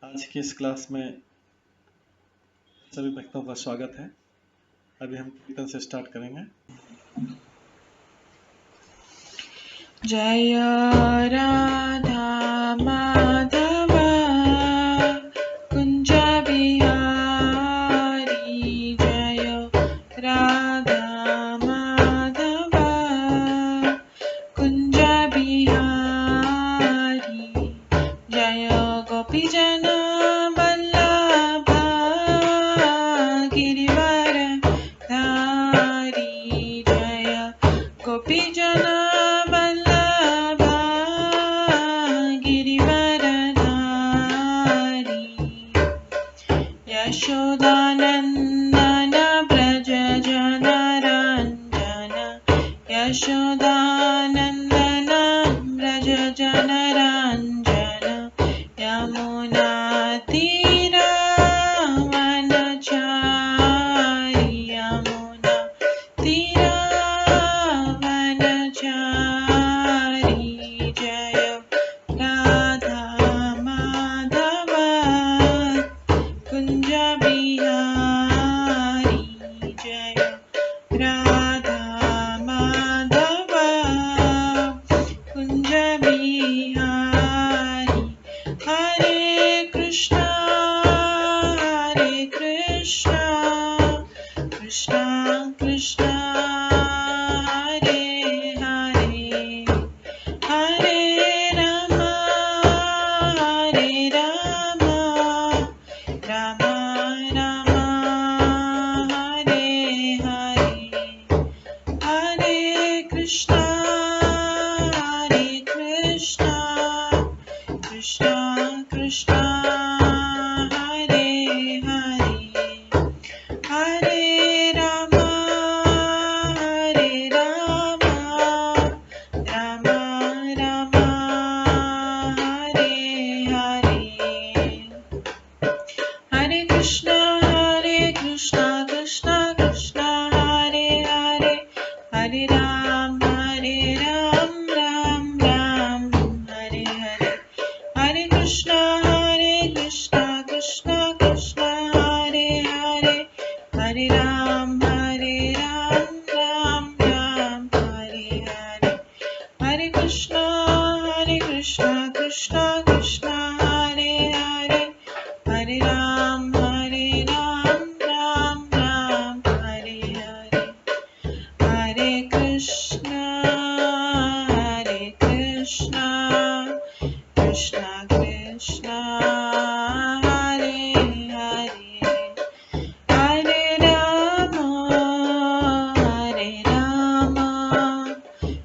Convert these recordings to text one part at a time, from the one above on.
आज की इस क्लास में सभी भक्तों का स्वागत है। अभी हम कीर्तन से स्टार्ट करेंगे। जय राधा माधव कुंज बिहारी जय राधा माधव कुंज बिहारी जय गोपीजन वल्लभ गिरिवर धारी जय गोपीजन वल्लभ गिरिवर धारी यशोदानन्दन व्रज जनरञ्जन यशोदानन्दन व्रज जनरञ्जन यमुनातीरवनचारि यमुनातीरवनचारि जय राधा माधव कुंज बिहारी जय राधा माधव कुंज बिहारी हरे कृष्णा कृष्णा कृष्णा हरे हरे हरे राम राम राम हरे हरे हरे कृष्णा कृष्णा कृष्णा हरे हरे हरे राम राम राम हरे हरे हरे कृष्णा कृष्णा कृष्णा हरे हरे हरे राम राम राम हरे हरे हरे कृष्णा कृष्णा कृष्णा हरे हरे हरे राम राम हरे हरे हरे कृष्णा कृष्णा कृष्णा हरे हरे हरे राम राम हरे हरे हरे कृष्णा कृष्णा कृष्णा हरे हरे हरे राम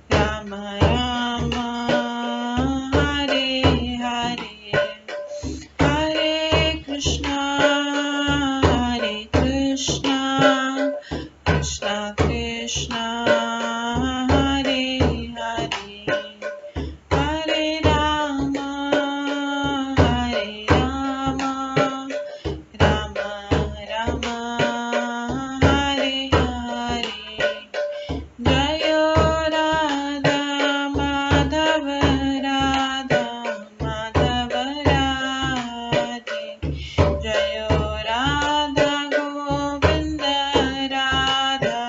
राम राम हरे हरे हरे कृष्णा कृष्णा कृष्णा हरे हरे हरे राम राम राम हरे हरे जय राधा माधव राधे जय राधा गोविंद राधे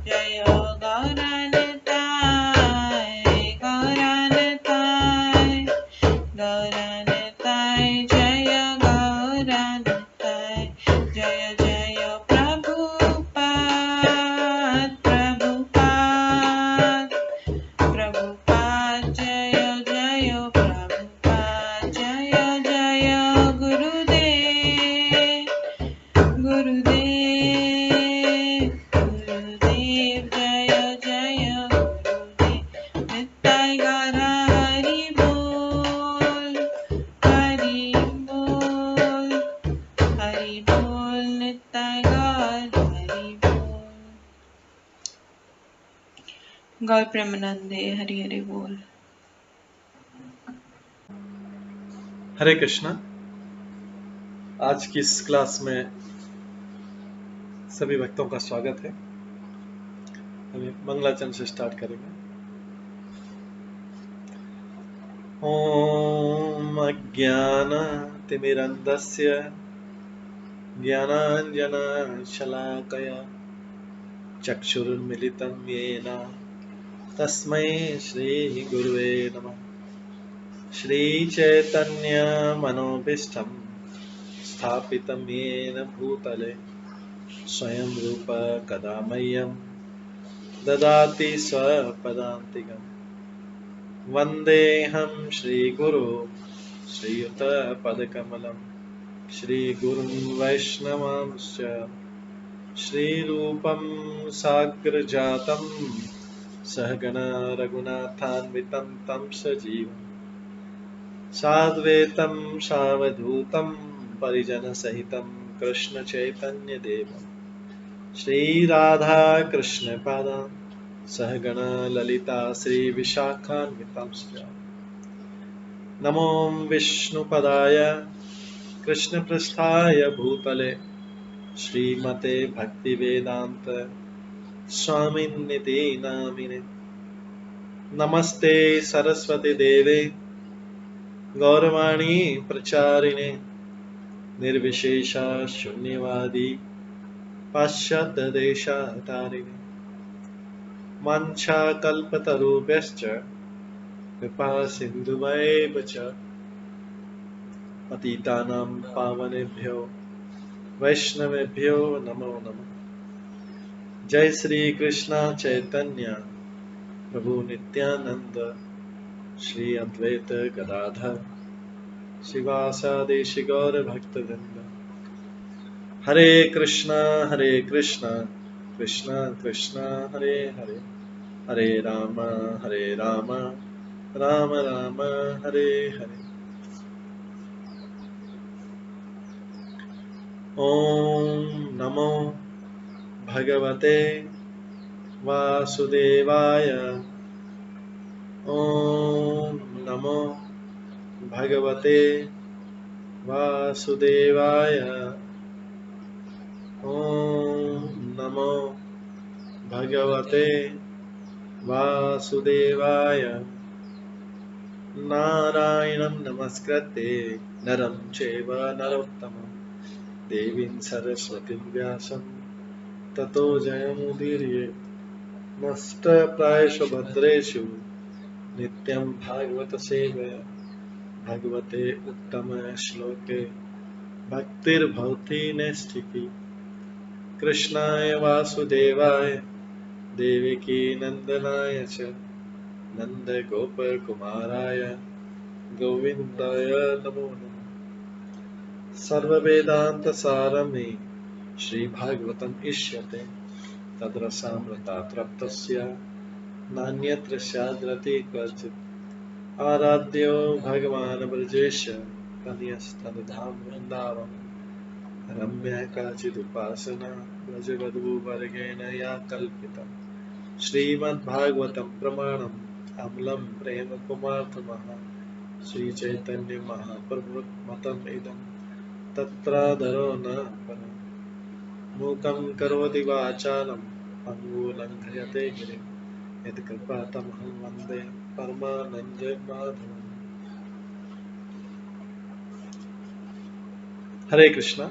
जय गौरनताय जय गौरनताय जय जय प्रभुपाद जय जय प्रभुपाद जय जय गुरुदेव जय जय गुरुदेव नित्य गौर हरि बोल नित्य गौर हरि बोल गौर प्रेमानंदे हरि हरि बोल। हरे कृष्णा। आज की इस क्लास में सभी भक्तों का स्वागत है। अभी मंगलाचरण से स्टार्ट करेंगे। ॐ अज्ञानतिमिरन्धस्य ज्ञानाञ्जनशलाकया चक्षुरुन्मिलितं येन तस्मै श्रीगुरुवे नमः। श्रीचैतन्यमनोभीष्टं स्थापितं येन भूतले स्वयं रूप कदा मह्यं ददाति स्वपदान्तिकम्। वन्देऽहं श्रीगुरो श्रीयुतपदकमलं श्रीगुरुं वैष्णवांश्च श्रीरूपं साग्रजातं सहगण रघुनाथान्वितं तं सजीवं साद्वैतं सावधूतं परिजनसहितं कृष्णचैतन्यदेवं श्रीराधाकृष्णपादान् सहगण ललिता श्रीविशाखान्वितांश्च नमो विष्णुपदाय कृष्णपृष्ठाय भूतले श्रीमते भक्तिवेदान्त स्वामिन्निति नामिने। नमस्ते सरस्वती देवे गौरवाणी प्रचारिणे निर्विशेष शून्यवादी पाश्चात्य देशतारिणे। वाञ्छाकल्पतरुभ्यश्च कृपा सिन्धुभ्येव च पतितानां पावनेभ्यो वैष्णवेभ्यो नमो नमः। जय श्री कृष्ण चैतन्य प्रभु नित्यानंद श्री अद्वैत गदाधर शिवासादि गौर भक्तवृंद। हरे कृष्णा कृष्णा कृष्णा हरे हरे, हरे राम राम राम हरे हरे। ओम नमो भगवते वासुदेवाय। ओम नमो भगवते वासुदेवाय। ओम नमो भगवते वासुदेवाय। नारायणं नमस्कृत्य नरं चैव नरोत्तमं देवीं सरस्वतीं व्यासं ततो जयमुदीरये। नष्टप्रायेषु भद्रेषु नित्यं भागवत सेवया भगवते उत्तम श्लोके भक्तिर्भवति नैष्ठिकी। कृष्णाय वासुदेवाय देवकी नंदनाय च नन्दगोपकुमाराय गोविन्दाय नमो नमः। सर्ववेदान्तसारमे श्रीभागवतम् इष्यते तद्रसामृतात् नान्यत्र स्याद्रति क्वचित्। आराध्यो भगवान् ब्रजेश कन्यस्तनधाम वृन्दावन रम्या काचिदुपासना व्रजवधूवर्गेण या कल्पिता। श्रीमद्भागवतं प्रमाणम् अमलं प्रेम कुमार्थमः श्रीचैतन्य महाप्रभुमतम् इदं तत्रादरो न परम्। मूकं करोति वाचालं पङ्गुलङ्घयते गिरिं यत्कृपातमहं वन्दे परमानन्दमाधवम्। हरे कृष्णा।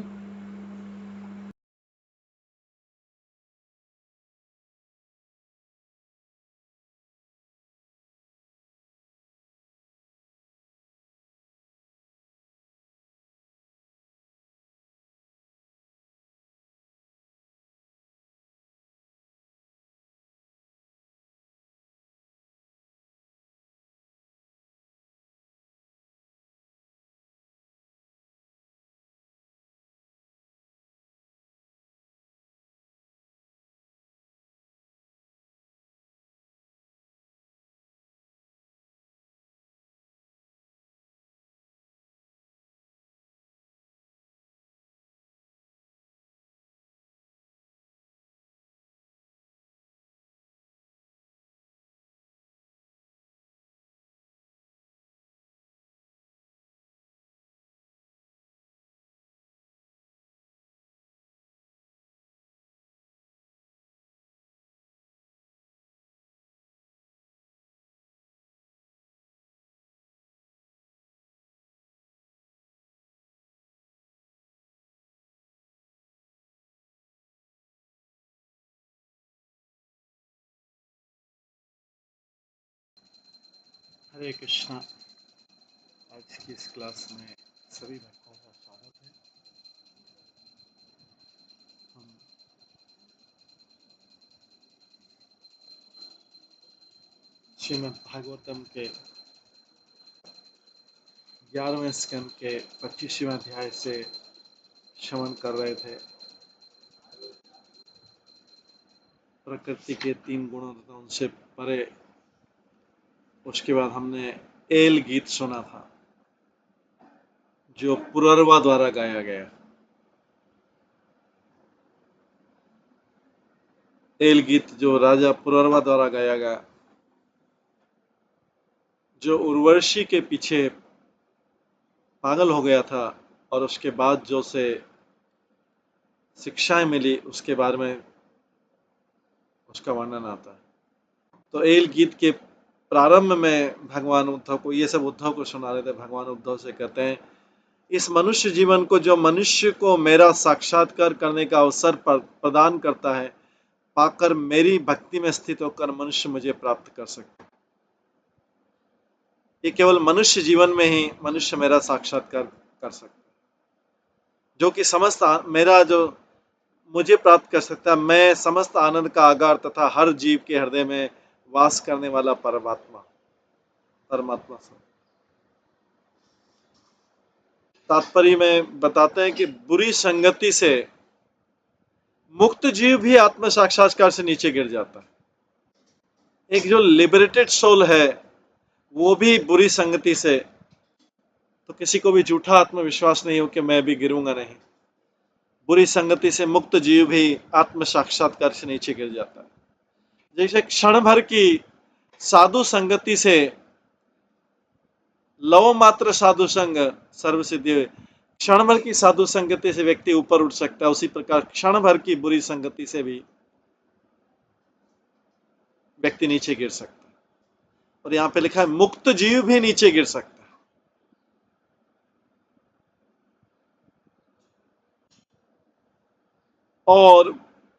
हरे कृष्णा। आज की इस क्लास में सभी भक्तों का स्वागत है। हम श्रीमद् भागवतम के 11वें स्कंद के 25वें अध्याय से श्रवण कर रहे थे। प्रकृति के 3 गुणों तथा उनसे परे। उसके बाद हमने एल गीत सुना था जो पुररवा द्वारा गाया गया। एल गीत जो राजा पुररवा द्वारा गाया गया, जो उर्वशी के पीछे पागल हो गया था और उसके बाद जो से शिक्षाएं मिली उसके बारे में उसका वर्णन आता है। तो एल गीत के प्रारंभ में भगवान उद्धव को ये सब उद्धव को सुना रहे थे। भगवान उद्धव से कहते हैं, इस मनुष्य जीवन को जो मनुष्य को मेरा साक्षात्कार करने का अवसर प्रदान करता है, पाकर मेरी भक्ति में स्थित होकर मनुष्य मुझे प्राप्त कर सकता है। ये केवल मनुष्य जीवन में ही मनुष्य मेरा साक्षात्कार कर सकता है, जो कि समस्त मेरा जो मुझे प्राप्त कर सकता है। मैं समस्त आनंद का आगार तथा हर जीव के हृदय में वास करने वाला परमात्मा से। तात्पर्य में बताते हैं कि बुरी संगति से मुक्त जीव भी आत्म साक्षात्कार से नीचे गिर जाता है। एक जो लिबरेटेड सोल है वो भी बुरी संगति से, तो किसी को भी झूठा आत्मविश्वास नहीं हो कि मैं भी गिरूंगा नहीं। बुरी संगति से मुक्त जीव भी आत्म साक्षात्कार से नीचे गिर जाता है। जैसे क्षण भर की साधु संगति से, लव मात्र साधु संग सर्व सिद्धि, क्षण भर की साधु संगति से व्यक्ति ऊपर उठ सकता है, उसी प्रकार क्षण भर की बुरी संगति से भी व्यक्ति नीचे गिर सकता है। और यहां पे लिखा है मुक्त जीव भी नीचे गिर सकता है। और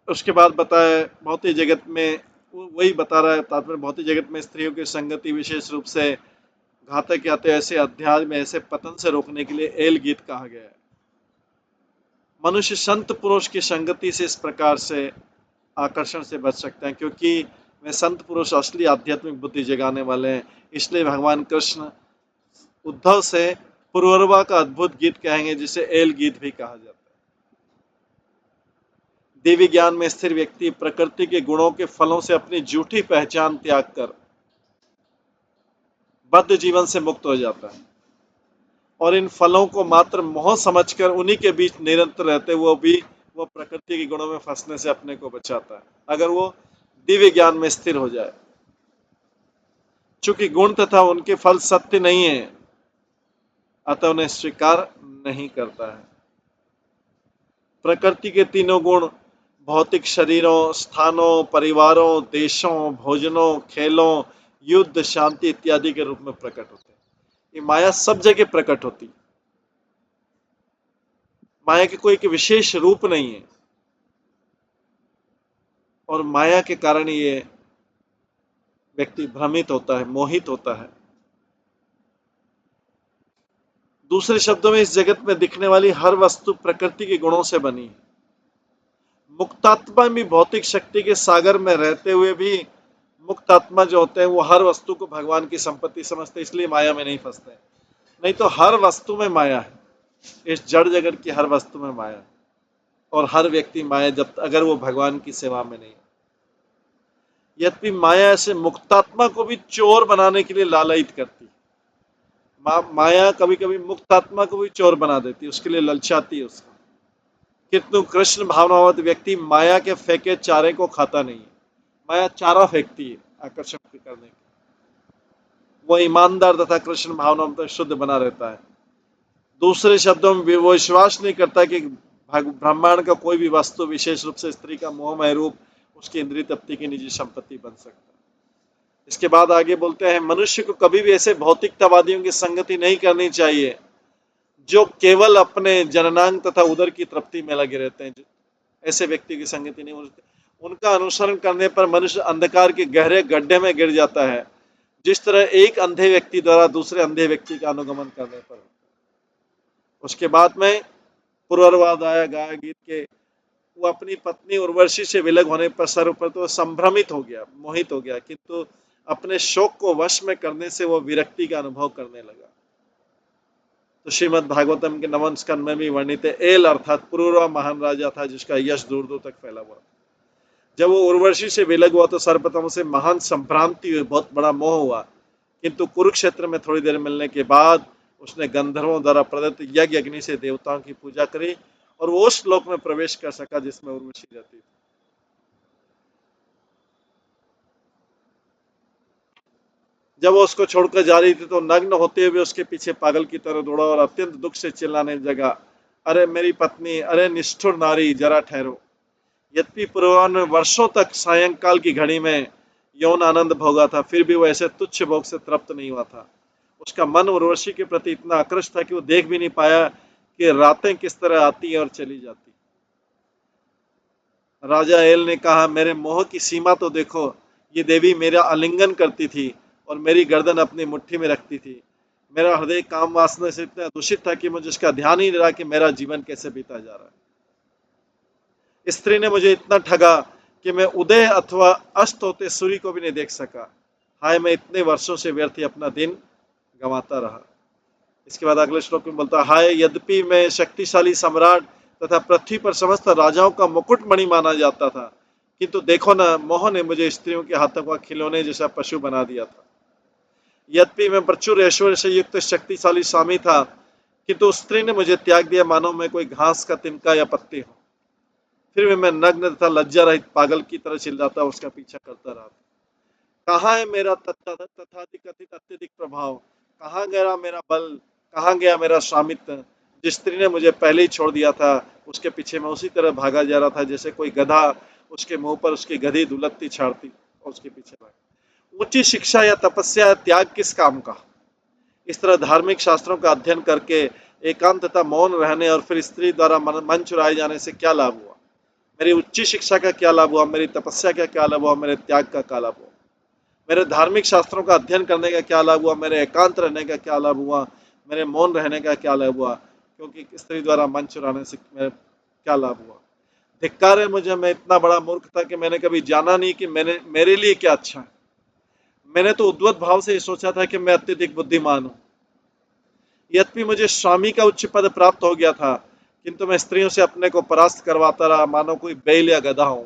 उसके बाद बताया भौतिक जगत में, वही बता रहा है तात्पर्य, भौतिक जगत में स्त्रियों की संगति विशेष रूप से घातक आते ऐसे अध्यात्म में ऐसे पतन से रोकने के लिए एल गीत कहा गया है। मनुष्य संत पुरुष की संगति से इस प्रकार से आकर्षण से बच सकते हैं, क्योंकि वे संत पुरुष असली आध्यात्मिक बुद्धि जगाने वाले हैं। इसलिए भगवान कृष्ण उद्धव से पुररवा का अद्भुत गीत कहेंगे, जिसे एल गीत भी कहा जाता है। देवी ज्ञान में स्थिर व्यक्ति प्रकृति के गुणों के फलों से अपनी झूठी पहचान त्याग कर बद्ध जीवन से मुक्त हो जाता है और इन फलों को मात्र मोह समझकर उन्हीं के बीच निरंतर रहते हुए भी वो प्रकृति के गुणों में फंसने से अपने को बचाता है, अगर वो दिव्य ज्ञान में स्थिर हो जाए। चूंकि गुण तथा उनके फल सत्य नहीं है, अतः उन्हें स्वीकार नहीं करता है। प्रकृति के तीनों गुण भौतिक शरीरों, स्थानों, परिवारों, देशों, भोजनों, खेलों, युद्ध, शांति इत्यादि के रूप में प्रकट होते हैं। ये माया सब जगह प्रकट होती। माया के कोई एक विशेष रूप नहीं है और माया के कारण ये व्यक्ति भ्रमित होता है, मोहित होता है। दूसरे शब्दों में इस जगत में दिखने वाली हर वस्तु प्रकृति के गुणों से बनी है। मुक्तात्मा भी भौतिक शक्ति के सागर में रहते हुए भी मुक्तात्मा जो होते हैं वो हर वस्तु को भगवान की संपत्ति समझते, इसलिए माया में नहीं फंसते। नहीं तो हर वस्तु में माया है, इस जड़ जगत की हर वस्तु में माया है और हर व्यक्ति माया जब अगर वो भगवान की सेवा में नहीं। यद्यपि माया से मुक्तात्मा को भी चोर बनाने के लिए लालयित करती। माया कभी कभी मुक्तात्मा को भी चोर बना देती, उसके लिए ललचाती है उसको। किंतु कृष्ण भावनावत व्यक्ति माया के फेंके चारे को खाता नहीं है। माया चारा फेंकती है आकर्षण करने के, वो ईमानदार तथा कृष्ण भावनावत शुद्ध बना रहता है। दूसरे शब्दों में वो विश्वास नहीं करता कि ब्रह्मांड का कोई भी वस्तु, विशेष रूप से स्त्री का मोहमय रूप, उसकी इंद्रिय तृप्ति की निजी संपत्ति बन सकता है। इसके बाद आगे बोलते हैं, मनुष्य को कभी भी ऐसे भौतिकतावादियों की संगति नहीं करनी चाहिए जो केवल अपने जननांग तथा उदर की तृप्ति में लगे रहते हैं। ऐसे व्यक्ति की संगति नहीं, उनका अनुसरण करने पर मनुष्य अंधकार के गहरे गड्ढे में गिर जाता है। जिस तरह एक अंधे व्यक्ति द्वारा दूसरे अंधे व्यक्ति का अनुगमन करने पर। उसके बाद में पुनर्वाद आया गाया गीत के, वो अपनी पत्नी उर्वशी से विलग होने पर सर्वप्रथम तो संभ्रमित हो गया, मोहित हो गया, किंतु अपने शोक को वश में करने से वो विरक्ति का अनुभव करने लगा। तो श्रीमद् भागवतम के नवम स्कंद में भी वर्णित है, एल अर्थात पुरूरवा महान राजा था जिसका यश दूर दूर तक फैला हुआ। जब वो उर्वशी से विलग हुआ तो सर्वप्रथम उसे महान संभ्रांति हुई, बहुत बड़ा मोह हुआ, किंतु कुरुक्षेत्र में थोड़ी देर मिलने के बाद उसने गंधर्वों द्वारा प्रदत्त यज्ञ अग्नि से देवताओं की पूजा करी और वो उस लोक में प्रवेश कर सका जिसमें उर्वशी रहती थी। जब वो उसको छोड़कर जा रही थी तो नग्न होते हुए उसके पीछे पागल की तरह दौड़ा और अत्यंत दुख से चिल्लाने लगा, अरे मेरी पत्नी, अरे निष्ठुर नारी, जरा ठहरो। यद्यपि पूर्वान में वर्षों तक सायंकाल की घड़ी में यौन आनंद भोगा था, फिर भी वो ऐसे तुच्छ भोग से तृप्त नहीं हुआ था। उसका मन उर्वशी के प्रति इतना आकृष्ट था कि वो देख भी नहीं पाया कि रातें किस तरह आती हैं और चली जाती। राजा एल ने कहा, मेरे मोह की सीमा तो देखो, ये देवी मेरा आलिंगन करती थी और मेरी गर्दन अपनी मुट्ठी में रखती थी। मेरा हृदय काम वासना से इतना दूषित था कि मुझे इसका ध्यान ही नहीं रहा कि मेरा जीवन कैसे बीता जा रहा है। स्त्री ने मुझे इतना ठगा कि मैं उदय अथवा अस्त होते सूर्य को भी नहीं देख सका। हाय, मैं इतने वर्षों से व्यर्थ ही अपना दिन गंवाता रहा। इसके बाद अगले श्लोक में बोलता है, हाय, यद्यपि मैं शक्तिशाली सम्राट तथा पृथ्वी पर समस्त राजाओं का मुकुटमणि माना जाता था, किंतु देखो ना, मोह ने मुझे स्त्रियों के हाथों का खिलौने जैसा पशु बना दिया था। यद्यपि मैं प्रचुर ऐश्वर्य से युक्त शक्तिशाली स्वामी था, किंतु उस स्त्री ने मुझे त्याग दिया मानो मैं कोई घास का तिनका या पत्ती हूं। फिर भी मैं नग्न तथा लज्जा रहित पागल की तरह चिल्लाता उसका पीछा करता रहा। कहाँ है मेरा तथाकथित अत्यधिक प्रभाव, कहाँ गया मेरा बल, कहाँ गया मेरा स्वामित्व। जिस स्त्री ने मुझे पहले ही छोड़ दिया था, उसके पीछे मैं उसी तरह भागा जा रहा था जैसे कोई गधा उसके मुंह पर उसकी गधी दुलकती छाड़ती और उसके पीछे भागा। ऊंची शिक्षा या तपस्या या त्याग किस काम का। इस तरह धार्मिक शास्त्रों का अध्ययन करके एकांत तथा मौन रहने और फिर स्त्री द्वारा मन चुराए जाने से क्या लाभ हुआ। मेरी उच्च शिक्षा का क्या लाभ हुआ, मेरी तपस्या का क्या लाभ हुआ, मेरे त्याग का क्या लाभ हुआ। मेरे धार्मिक शास्त्रों का अध्ययन करने का क्या लाभ हुआ, मेरे एकांत रहने का क्या लाभ हुआ, मेरे मौन रहने का क्या लाभ हुआ, क्योंकि स्त्री द्वारा मन चुराने से मेरे क्या लाभ हुआ। धिक्कार है मुझे, मैं इतना बड़ा मूर्ख था कि मैंने कभी जाना नहीं कि मेरे लिए क्या अच्छा है। मैंने तो उद्वत भाव से सोचा था कि मैं अत्यधिक बुद्धिमान हूं। यद्यपि मुझे स्वामी का उच्च पद प्राप्त हो गया था, किंतु मैं स्त्रियों से अपने को परास्त करवाता रहा मानो कोई बैल या गधा हूं।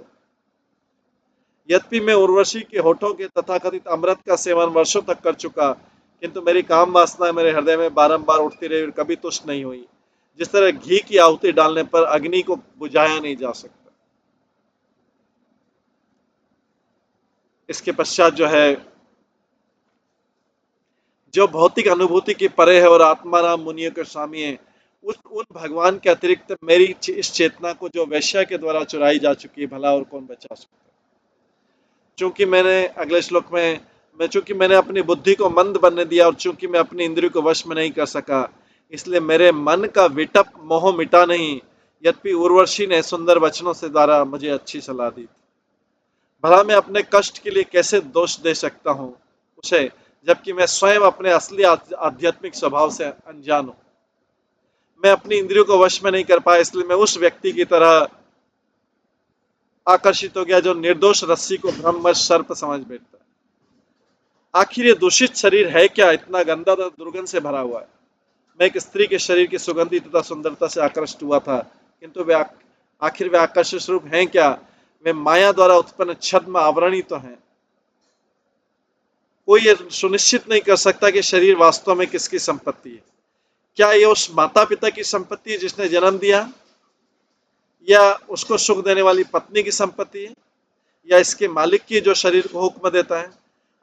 यद्यपि मैं उर्वशी के होठों के तथाकथित अमृत का सेवन वर्षों तक कर चुका, किंतु मेरी काम वासना मेरे हृदय में बारंबार उठती रही और कभी तुष्ट नहीं हुई। जिस तरह घी की आहुति डालने पर अग्नि को बुझाया नहीं जा सकता। इसके पश्चात जो है, जो भौतिक अनुभूति की परे है और आत्माराम मुनियों के स्वामी है, उन भगवान के अतिरिक्त मेरी इस चेतना को जो वैश्या के द्वारा चुराई जा चुकी है, भला और कौन बचा सकता है। चूंकि मैंने अगले श्लोक में, चूंकि मैंने अपनी बुद्धि को मंद बनने दिया और चूंकि मैं अपनी इंद्रियों को वश में नहीं कर सका, इसलिए मेरे मन का विटप मोह मिटा नहीं। यद्यपि उर्वशी ने सुंदर वचनों से द्वारा मुझे अच्छी सलाह दी। भला मैं अपने कष्ट के लिए कैसे दोष दे सकता हूँ उसे, जबकि मैं स्वयं अपने असली आध्यात्मिक स्वभाव से अनजान हूँ। मैं अपनी इंद्रियों को वश में नहीं कर पाया, इसलिए मैं उस व्यक्ति की तरह आकर्षित हो गया जो निर्दोष रस्सी को ब्रह्मवश सर्प समझ बैठता है। आखिर ये दूषित शरीर है क्या, इतना गंदा तथा दुर्गंध से भरा हुआ है। मैं एक स्त्री के शरीर की सुगंधी तथा सुंदरता से आकृष्ट हुआ था, किंतु वे आखिर वे आकर्षक स्वरूप हैं क्या। वे माया द्वारा उत्पन्न छद्म आवरण ही तो हैं। कोई ये सुनिश्चित नहीं कर सकता कि शरीर वास्तव में किसकी संपत्ति है। क्या ये उस माता पिता की संपत्ति है जिसने जन्म दिया, या उसको सुख देने वाली पत्नी की संपत्ति है, या इसके मालिक की जो शरीर को हुक्म देता है,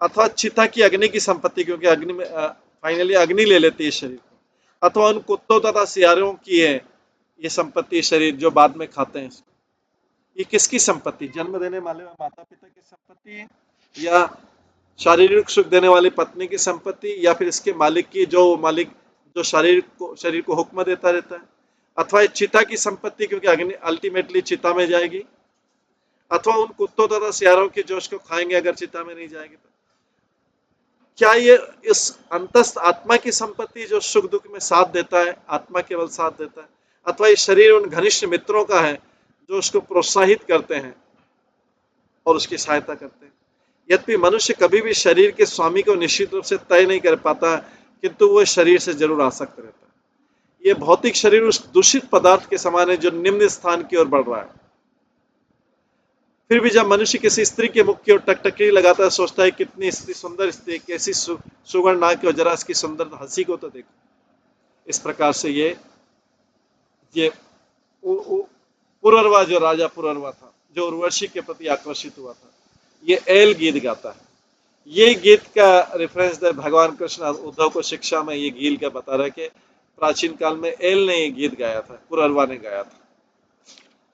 अथवा चिता की अग्नि की संपत्ति, क्योंकि अग्नि में फाइनली अग्नि ले लेती है शरीर को, अथवा उन कुत्तों तथा सियारों की है ये संपत्ति शरीर जो बाद में खाते हैं। ये किसकी संपत्ति, जन्म देने वाले माता पिता की संपत्ति है, या शारीरिक सुख देने वाली पत्नी की संपत्ति, या फिर इसके मालिक की जो शरीर को हुक्म देता रहता है, अथवा चिता की संपत्ति क्योंकि अग्नि अल्टीमेटली चिता में जाएगी, अथवा उन कुत्तों तथा सियारों की जो उसको खाएंगे अगर चिता में नहीं जाएगी तो। क्या ये इस अंतस्थ आत्मा की संपत्ति जो सुख दुख में साथ देता है, आत्मा केवल साथ देता है, अथवा ये शरीर उन घनिष्ठ मित्रों का है जो उसको प्रोत्साहित करते हैं और उसकी सहायता करते हैं। यद्यपि मनुष्य कभी भी शरीर के स्वामी को निश्चित रूप से तय नहीं कर पाता, किंतु वह शरीर से जरूर आसक्त रहता है। यह भौतिक शरीर उस दूषित पदार्थ के समान है जो निम्न स्थान की ओर बढ़ रहा है। फिर भी जब मनुष्य किसी स्त्री के मुख की ओर टकटकी लगाता है, सोचता है कितनी सुंदर स्त्री, कैसी सुगंध नाक की, जरा इसकी सुंदर हंसी को तो देखो। इस प्रकार से ये पुररवा, जो राजा पुररवा था, जो उर्वशी के प्रति आकर्षित हुआ था, ये एल गीत गाता है। ये गीत का रेफरेंस भगवान कृष्ण उद्धव को शिक्षा में ये गीत का बता रहा है कि प्राचीन काल में एल ने ये गीत गाया था, पुररवा ने गाया था।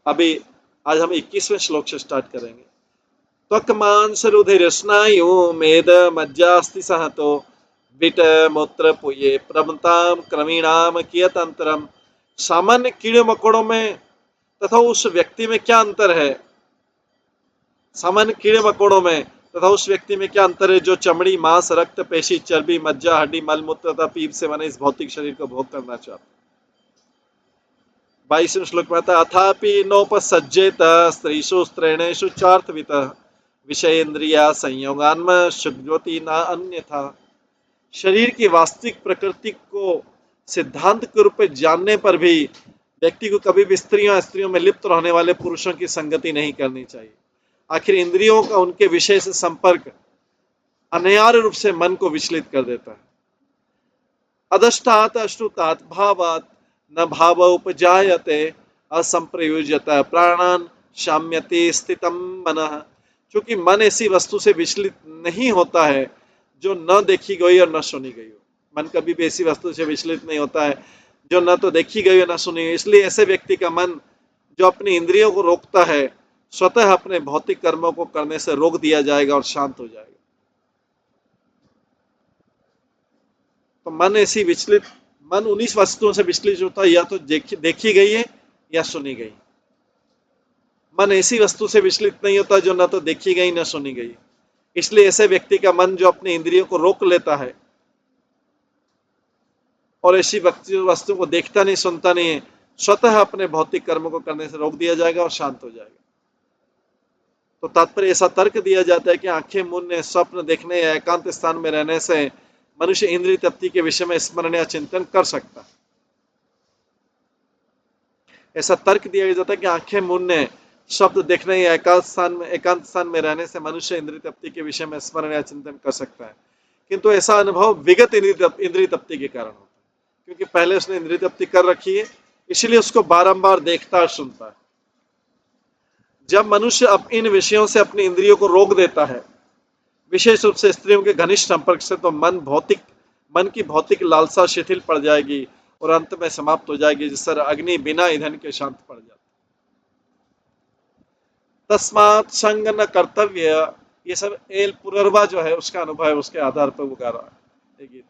अभी आज हम 21वें श्लोक से स्टार्ट करेंगे। त्वक मांस रुधिर स्नायु मेद मज्जास्ति सहतो विट मूत्र पुये प्रमताम क्रमीणाम कियत अंतरम। सामान्य कीड़े मकोड़ों में तथा उस व्यक्ति में क्या अंतर है? सामान्य कीड़े मकोड़ों में तथा उस व्यक्ति में क्या अंतर है जो चमड़ी, मांस, रक्त, पेशी, चर्बी, मज्जा, हड्डी, मल मूत्र तथा पीप से बने इस भौतिक शरीर को भोग करना चाहता है। 22वें श्लोक में आता है, अथापि नोपसज्जेत स्त्रीषु स्त्रीणेषु चार्थवितः विषयेन्द्रिया संयोगान्म शुद्धवती न अन्यथा। शरीर की वास्तविक प्रकृति को सिद्धांत के रूप में जानने पर भी व्यक्ति को कभी भी स्त्रियों में लिप्त रहने वाले पुरुषों की संगति नहीं करनी चाहिए। आखिर इंद्रियों का उनके विषय से संपर्क अनिवार्य रूप से मन को विचलित कर देता है। अदष्टात् अश्रुतात् भावात् न भाव उपजायते असंप्रयुज्यता प्राणान शाम्यते स्थितम मनः। क्योंकि मन ऐसी वस्तु से विचलित नहीं होता है जो न देखी गई और न सुनी गई हो। मन कभी भी ऐसी वस्तु से विचलित नहीं होता है जो न तो देखी गई और न सुनी गई। इसलिए ऐसे व्यक्ति का मन जो अपनी इंद्रियों को रोकता है, स्वतः अपने भौतिक कर्मों को करने से रोक दिया जाएगा और शांत हो जाएगा। तो मन उन्हीं वस्तुओं से विचलित होता है, या तो देखी गई है या सुनी गई। मन ऐसी वस्तु से विचलित नहीं होता जो न तो देखी गई न सुनी गई। इसलिए ऐसे व्यक्ति का मन जो अपने इंद्रियों को रोक लेता है और ऐसी वस्तु को देखता नहीं, सुनता नहीं है, स्वतः अपने भौतिक कर्म को करने से रोक दिया जाएगा और शांत हो जाएगा। तो तात्पर्य ऐसा तर्क दिया जाता है कि आंखें मूंदने, स्वप्न देखने या एकांत स्थान में रहने से मनुष्य इंद्रिय तृप्ति के विषय में स्मरण या चिंतन कर सकता है। ऐसा तर्क दिया जाता है कि आंखें मूंदने, शब्द देखने या एकांत स्थान में रहने से मनुष्य इंद्रिय तृप्ति के विषय में स्मरण या चिंतन कर सकता है। किंतु ऐसा अनुभव विगत इंद्रिय तृप्ति के कारण होता है, क्योंकि पहले उसने इंद्रिय तृप्ति कर रखी है, इसलिए उसको बारंबार देखता और सुनता है। जब मनुष्य अब इन विषयों से अपनी इंद्रियों को रोक देता है, विशेष रूप से स्त्रियों के घनिष्ठ संपर्क से, तो मन की भौतिक लालसा शिथिल पड़ जाएगी और अंत में समाप्त हो जाएगी, जिस तरह अग्नि बिना ईंधन के शांत पड़ जाती। तस्मात् संग न कर्तव्य, ये सब एल पुररवा जो है उसका अनुभव है, उसके आधार पर वो गा रहा है गीत।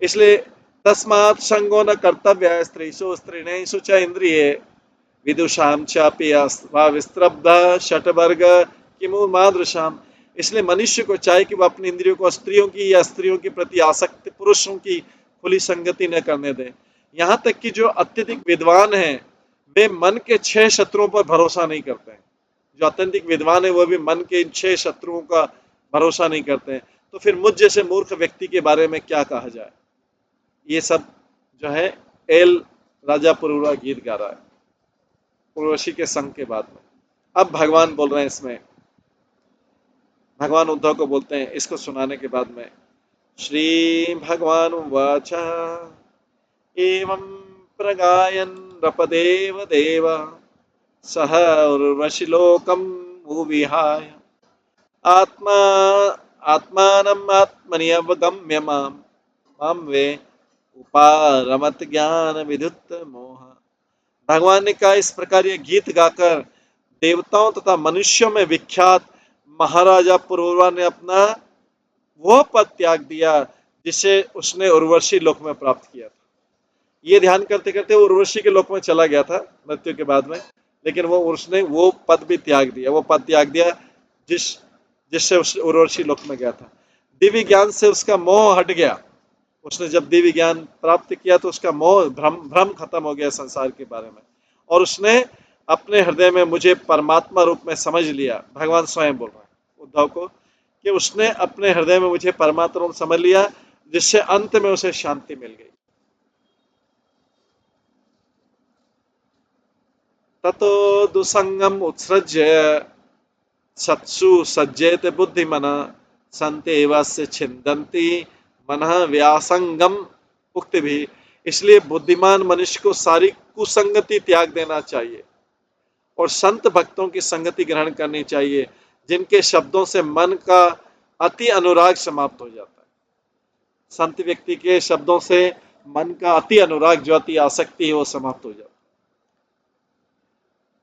इसलिए तस्मात् संगो न कर्तव्य स्त्रीषु स्त्रीणेषु च इंद्रिये विदुषाम चापि विस्त्रब्ध षटवर्ग किमु मादृशाम। इसलिए मनुष्य को चाहिए कि वह अपनी इंद्रियों को स्त्रियों की या स्त्रियों के प्रति आसक्त पुरुषों की खुली संगति न करने दें। यहाँ तक कि जो अत्यधिक विद्वान हैं वे मन के 6 शत्रुओं पर भरोसा नहीं करते हैं। जो अत्यधिक विद्वान है वो भी मन के इन 6 शत्रुओं का भरोसा नहीं करते हैं। तो फिर मुझ जैसे मूर्ख व्यक्ति के बारे में क्या कहा जाए। ये सब जो है एल राजा पुररवा गीत गा रहा है उर्वशी के संग के बाद में। अब भगवान बोल रहे हैं इसमें, भगवान उद्धव को बोलते हैं इसको सुनाने के बाद में। श्री भगवान उवाच एवं प्रगायन नृपदेव देव सह उर्वशी लोकम भूविहाय आत्मानम् आत्मनि अवगम्य माम वे उपारमत ज्ञान विद्युत मोह। भगवान ने कहा, इस प्रकार ये गीत गाकर देवताओं तथा मनुष्यों में विख्यात महाराजा पुररवा ने अपना वह पद त्याग दिया जिसे उसने उर्वशी लोक में प्राप्त किया था। ये ध्यान करते करते वो उर्वशी के लोक में चला गया था मृत्यु के बाद में, लेकिन उसने वो पद भी त्याग दिया, वो पद त्याग दिया जिससे उर्वशी लोक में गया था। दिव्य ज्ञान से उसका मोह हट गया। उसने जब दिव्य ज्ञान प्राप्त किया तो उसका मोह भ्रम भ्रम खत्म हो गया संसार के बारे में, और उसने अपने हृदय में मुझे परमात्मा रूप में समझ लिया। भगवान स्वयं बोल रहे हैं उद्धव को कि उसने अपने हृदय में मुझे परमात्मा रूप समझ लिया, जिससे अंत में उसे शांति मिल गई। ततो दुसंगम उत्सृज्य सत्सु सज्जेत बुद्धिमना संते एवस्य छिन्दन्ति मनः व्यासंगम उक्त भी। इसलिए बुद्धिमान मनुष्य को सारी कुसंगति त्याग देना चाहिए और संत भक्तों की संगति ग्रहण करनी चाहिए, जिनके शब्दों से मन का अति अनुराग समाप्त हो जाता है। संत व्यक्ति के शब्दों से मन का अति अनुराग, जो अति आसक्ति है, वो समाप्त हो जाता है।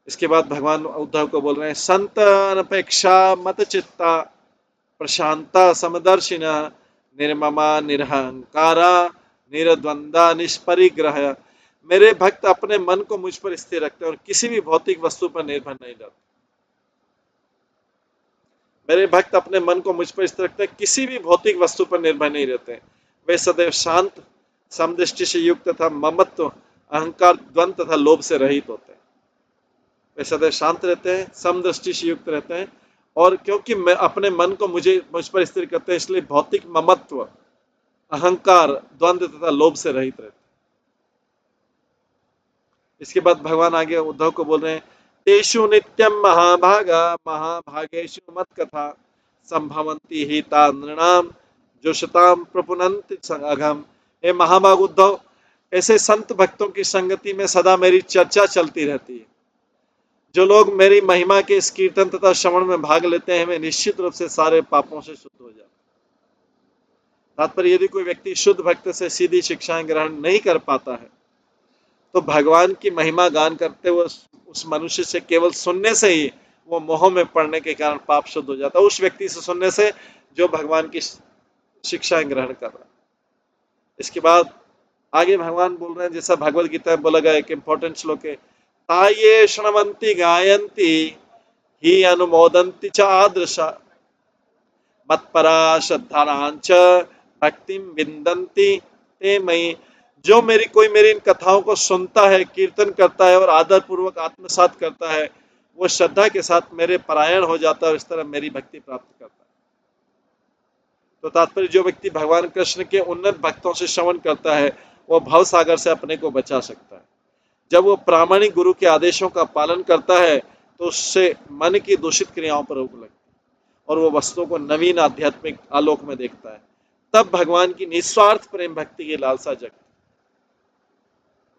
इसके बाद भगवान उद्धव को बोल रहे हैं, संत अनपेक्षा मत चित्ता प्रशांता समदर्शिना निर्ममा निरहंकारा निरद्वंदा निष्परिग्रह। मेरे भक्त अपने मन को मुझ पर स्थिर रखते हैं और किसी भी भौतिक वस्तु पर निर्भर नहीं रहते। मेरे भक्त अपने मन को मुझ पर स्थिर रखते हैं, किसी भी भौतिक वस्तु पर निर्भर नहीं रहते। वे सदैव शांत, समदृष्टि से युक्त तथा ममत्व, अहंकार, द्वंद तथा लोभ से रहित होते हैं। वे सदैव शांत रहते हैं, समदृष्टि से युक्त रहते हैं, और क्योंकि मैं अपने मन को मुझ पर स्थिर करते हैं, इसलिए भौतिक ममत्व, अहंकार, द्वंद तथा लोभ से रहित रहते हैं। इसके बाद भगवान आगे उद्धव को बोल रहे हैं, तेषु नित्यम महाभागा महाभागेषु मत कथा संभवंती ही तानृणाम जोशताम प्रपुनंति अघम। हे महाभाग उद्धव, ऐसे संत भक्तों की संगति में सदा मेरी चर्चा चलती रहती है। जो लोग मेरी महिमा के इस कीर्तन तथा श्रवण में भाग लेते हैं, वे निश्चित रूप से सारे पापों से शुद्ध हो जाते हैं। तात्पर्य, यदि कोई व्यक्ति शुद्ध भक्त से सीधी शिक्षाएं ग्रहण नहीं कर पाता है, तो भगवान की महिमा गान करते हुए उस मनुष्य से केवल सुनने से ही वो मोह में पड़ने के कारण पाप शुद्ध हो जाता है। उस व्यक्ति से सुनने से जो भगवान की शिक्षाएं ग्रहण कर रहा है। इसके बाद आगे भगवान बोल रहे हैं, जैसा भगवद गीता में बोला गया, एक इंपॉर्टेंट श्लोक है, ताये शृण्वन्ति गायन्ति ही अनुमोदन्ति च आदृशा मत्परा श्रद्धानांच भक्तिम विन्दन्ति ते मयि। जो कोई मेरी इन कथाओं को सुनता है, कीर्तन करता है और आदर पूर्वक आत्मसात करता है, वो श्रद्धा के साथ मेरे परायण हो जाता है और इस तरह मेरी भक्ति प्राप्त करता है। तो तात्पर्य, जो व्यक्ति भगवान कृष्ण के उन्नत भक्तों से श्रवण करता है, वो भव सागर से अपने को बचा सकता है। जब वो प्रामाणिक गुरु के आदेशों का पालन करता है, तो उससे मन की दूषित क्रियाओं पर रोक लगती है और वो वस्तुओं को नवीन आध्यात्मिक आलोक में देखता है। तब भगवान की निस्वार्थ प्रेम भक्ति की लालसा जगती,